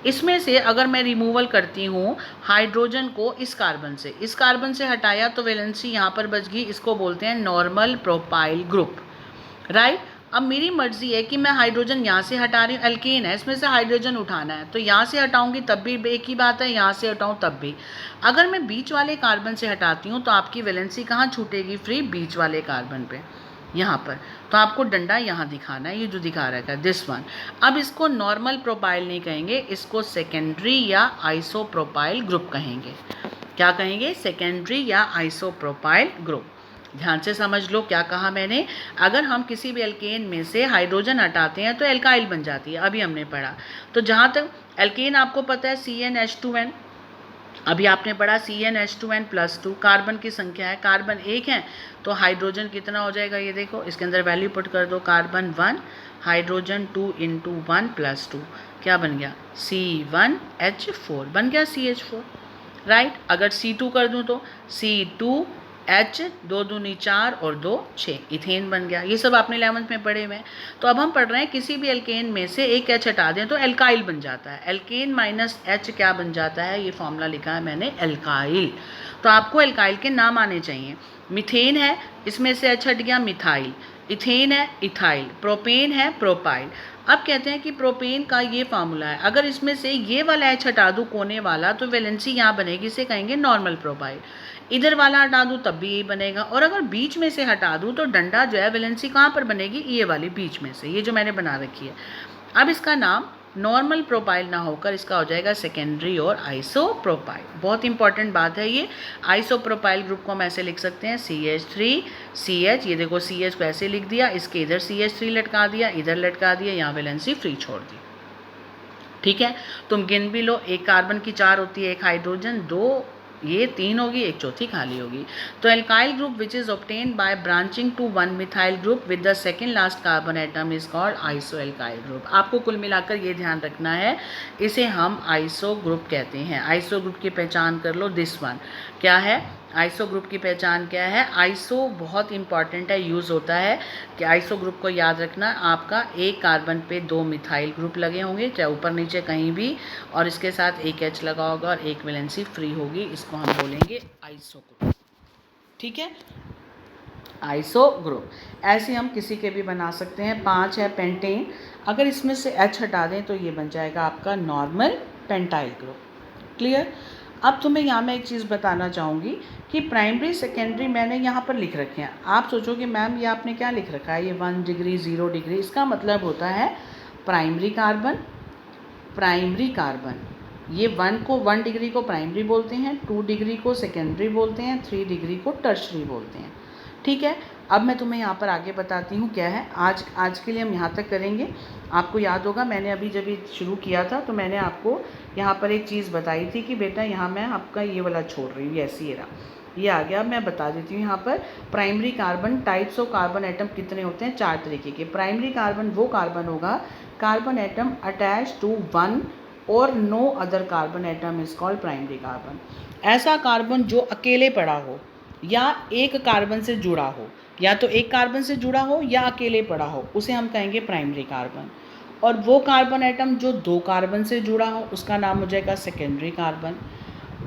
इसमें से अगर मैं रिमूवल करती हूँ हाइड्रोजन को इस कार्बन से हटाया तो वैलेंसी यहाँ पर बच गई, इसको बोलते हैं नॉर्मल प्रोपाइल ग्रुप, राइट। अब मेरी मर्जी है कि मैं हाइड्रोजन यहाँ से हटा रही हूँ, एल्केन है, इसमें से हाइड्रोजन उठाना है, तो यहाँ से हटाऊंगी तब भी एक ही बात है, यहाँ से हटाऊँ तब भी। अगर मैं बीच वाले कार्बन से हटाती हूँ तो आपकी वैलेंसी कहाँ छूटेगी, फ्री, बीच वाले कार्बन पे, यहाँ पर। तो आपको डंडा यहाँ दिखाना है, ये जो दिखा रहा है दिस वन। अब इसको नॉर्मल प्रोपाइल नहीं कहेंगे, इसको सेकेंडरी या आइसोप्रोपाइल ग्रुप कहेंगे। क्या कहेंगे, सेकेंडरी या आइसोप्रोपाइल ग्रुप। ध्यान से समझ लो क्या कहा मैंने। अगर हम किसी भी एल्केन में से हाइड्रोजन हटाते हैं तो एल्काइल बन जाती है, अभी हमने पढ़ा। तो जहाँ तक एल्केन आपको पता है CnH2n, अभी आपने पढ़ा CnH2n+2, कार्बन की संख्या है, कार्बन 1 है तो हाइड्रोजन कितना हो जाएगा, ये देखो इसके अंदर वैल्यू पुट कर दो, कार्बन 1 हाइड्रोजन 2 × 1 + 2, क्या बन गया, C1H4 बन गया CH4, राइट। अगर C2 कर दूं तो C2H, 2 दूनी 4 और 2 6, इथेन बन गया। ये सब आपने 11th में पढ़े हुए हैं। तो अब हम पढ़ रहे हैं किसी भी एल्केन में से एक H हटा दें तो एल्काइल बन जाता है। एल्केन माइनस H क्या बन जाता है, ये फॉर्मूला लिखा है मैंने, एल्काइल। तो आपको एल्काइल के नाम आने चाहिए। मिथेन है, इसमें से H हट गया, मिथाइल। इथेन है, इथाइल। प्रोपेन है, प्रोपाइल। अब कहते हैं कि प्रोपेन का ये फार्मूला है, अगर इसमें से ये वाला H हटा दूँ कोने वाला तो वैलेंसी यहाँ बनेगी, इसे कहेंगे नॉर्मल प्रोपाइल। इधर वाला हटा दूँ तब भी यही बनेगा, और अगर बीच में से हटा दूँ तो डंडा जो है वैलेंसी कहाँ पर बनेगी, ये वाली बीच में से, ये जो मैंने बना रखी है। अब इसका नाम नॉर्मल प्रोपाइल ना होकर इसका हो जाएगा सेकेंडरी और आइसोप्रोपाइल। बहुत इंपॉर्टेंट बात है ये। आइसोप्रोपाइल ग्रुप को हम ऐसे लिख सकते हैं CH3CH, ये देखो CH को ऐसे लिख दिया, इसके इधर CH3 लटका दिया, इधर लटका दिया, यहाँ वैलेंसी फ्री छोड़ दी। ठीक है, तुम गिन भी लो, एक कार्बन की 4 होती है, एक हाइड्रोजन, 2 ये 3 होगी, एक चौथी खाली होगी। तो alkyl group which is obtained by branching to 1 methyl group with the second last carbon atom is called iso alkyl group. आपको कुल मिलाकर ये ध्यान रखना है, इसे हम आइसो ग्रुप कहते हैं। आइसो ग्रुप की पहचान कर लो, दिस वन क्या है, आइसो ग्रुप की पहचान क्या है। आइसो बहुत इंपॉर्टेंट है, यूज़ होता है कि आइसो ग्रुप को याद रखना, आपका एक कार्बन पे 2 मिथाइल ग्रुप लगे होंगे, चाहे ऊपर नीचे कहीं भी, और इसके साथ एक H लगा होगा और एक वैलेंसी फ्री होगी, इसको हम बोलेंगे आइसो ग्रुप। ठीक है, आइसो ग्रुप। ऐसे हम किसी के भी बना सकते हैं। 5 है पेंटेन, अगर इसमें से H हटा दें तो ये बन जाएगा आपका नॉर्मल पेंटाइल ग्रुप। क्लियर। अब तुम्हें यहाँ मैं एक चीज़ बताना चाहूँगी कि प्राइमरी सेकेंडरी मैंने यहाँ पर लिख रखे हैं। आप सोचोगे मैम ये आपने क्या लिख रखा है, ये 1 डिग्री 0 डिग्री, इसका मतलब होता है प्राइमरी कार्बन, ये 1 डिग्री को प्राइमरी बोलते हैं, 2 डिग्री को सेकेंडरी बोलते हैं, 3 डिग्री को टर्शरी बोलते हैं। ठीक है, अब मैं तुम्हें यहाँ पर आगे बताती हूँ क्या है। आज के लिए हम यहाँ तक करेंगे। आपको याद होगा मैंने अभी जब ये शुरू किया था तो मैंने आपको यहाँ पर एक चीज़ बताई थी कि बेटा यहाँ मैं आपका ये वाला छोड़ रही हूँ, ऐसे ही रहा, ये आ गया। मैं बता देती हूँ यहाँ पर primary carbon, types of carbon atom कितने होते हैं, 4 तरीके के। प्राइमरी कार्बन वो कार्बन होगा, कार्बन एटम अटैच टू 1 और no other carbon atom is called primary carbon. ऐसा कार्बन जो अकेले पड़ा हो या एक कार्बन से जुड़ा हो, या तो एक कार्बन से जुड़ा हो या अकेले पड़ा हो, उसे हम कहेंगे प्राइमरी कार्बन। और वो कार्बन एटम जो 2 कार्बन से जुड़ा हो उसका नाम हो जाएगा सेकेंडरी कार्बन।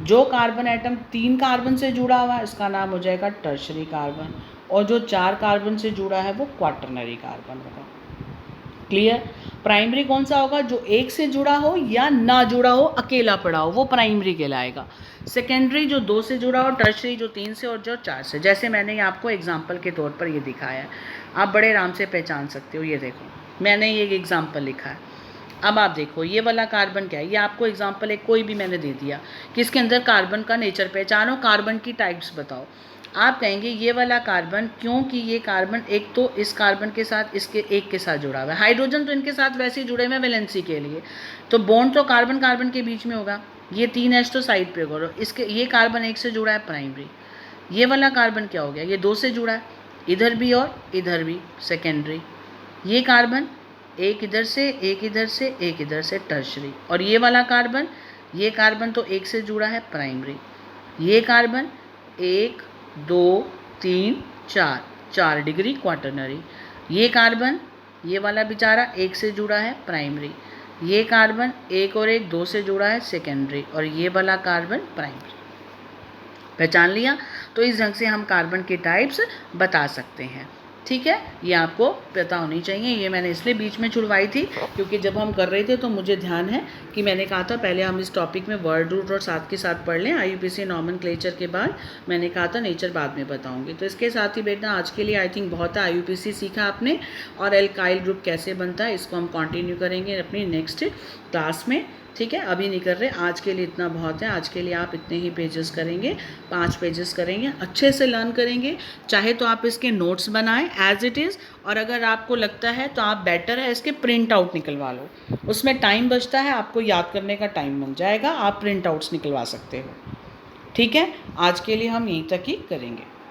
जो कार्बन एटम 3 कार्बन से जुड़ा हुआ है इसका नाम हो जाएगा टर्शरी कार्बन। और जो 4 कार्बन से जुड़ा है वो क्वाटरनरी कार्बन होगा। क्लियर। प्राइमरी कौन सा होगा, जो 1 से जुड़ा हो या ना जुड़ा हो, अकेला पड़ा हो, वो प्राइमरी कहलाएगा। सेकेंडरी जो 2 से जुड़ा हो, टर्शरी जो 3 से और जो 4 से। जैसे मैंने आपको एग्जांपल के तौर पर ये दिखाया है, आप बड़े आराम से पहचान सकते हो। ये देखो मैंने ये एग्जांपल लिखा है। अब आप देखो ये वाला कार्बन क्या है, ये आपको एग्जांपल एक कोई भी मैंने दे दिया कि इसके अंदर कार्बन का नेचर पहचानो, कार्बन की टाइप्स बताओ। आप कहेंगे ये वाला कार्बन, क्योंकि ये कार्बन एक तो इस कार्बन के साथ इसके एक के साथ जुड़ा हुआ है, हाइड्रोजन तो इनके साथ वैसे ही जुड़े हुए हैं वैलेंसी के लिए, तो बॉन्ड तो कार्बन कार्बन के बीच में होगा। ये 3 H तो साइड पे होगा, इसके ये कार्बन 1 से जुड़ा है प्राइमरी। ये वाला कार्बन क्या हो गया, ये 2 से जुड़ा है, इधर भी और इधर भी सेकेंडरी। ये कार्बन एक इधर से एक इधर से एक इधर से टर्शरी। और ये वाला कार्बन, ये कार्बन तो 1 से जुड़ा है प्राइमरी। ये कार्बन 1 2 3 4 4 डिग्री क्वाटरनरी। ये कार्बन, ये वाला बेचारा 1 से जुड़ा है प्राइमरी। ये कार्बन 1 और 1 2 से जुड़ा है सेकेंडरी। और ये वाला कार्बन प्राइमरी। पहचान लिया। तो इस ढंग से हम कार्बन के टाइप्स बता सकते हैं। ठीक है, ये आपको पता होनी चाहिए। ये मैंने इसलिए बीच में छुड़वाई थी क्योंकि जब हम कर रहे थे तो मुझे ध्यान है कि मैंने कहा था पहले हम इस टॉपिक में वर्ड रूट और साथ के साथ पढ़ लें। IUPAC नॉमेनक्लेचर के बाद मैंने कहा था नेचर बाद में बताऊंगी। तो इसके साथ ही बेटा आज के लिए आई थिंक बहुत है। IUPAC सीखा आपने, और एल्काइल ग्रुप कैसे बनता है इसको हम कंटिन्यू करेंगे अपनी नेक्स्ट क्लास में। ठीक है, अभी नहीं कर रहे, आज के लिए इतना बहुत है। आज के लिए आप इतने ही पेजेस करेंगे, 5 पेजेस करेंगे, अच्छे से लर्न करेंगे। चाहे तो आप इसके नोट्स बनाएं एज इट इज़, और अगर आपको लगता है तो आप बेटर है इसके प्रिंट आउट निकलवा लो, उसमें टाइम बचता है, आपको याद करने का टाइम मिल जाएगा, आप प्रिंट आउट्स निकलवा सकते हो। ठीक है, आज के लिए हम यहीं तक ही करेंगे।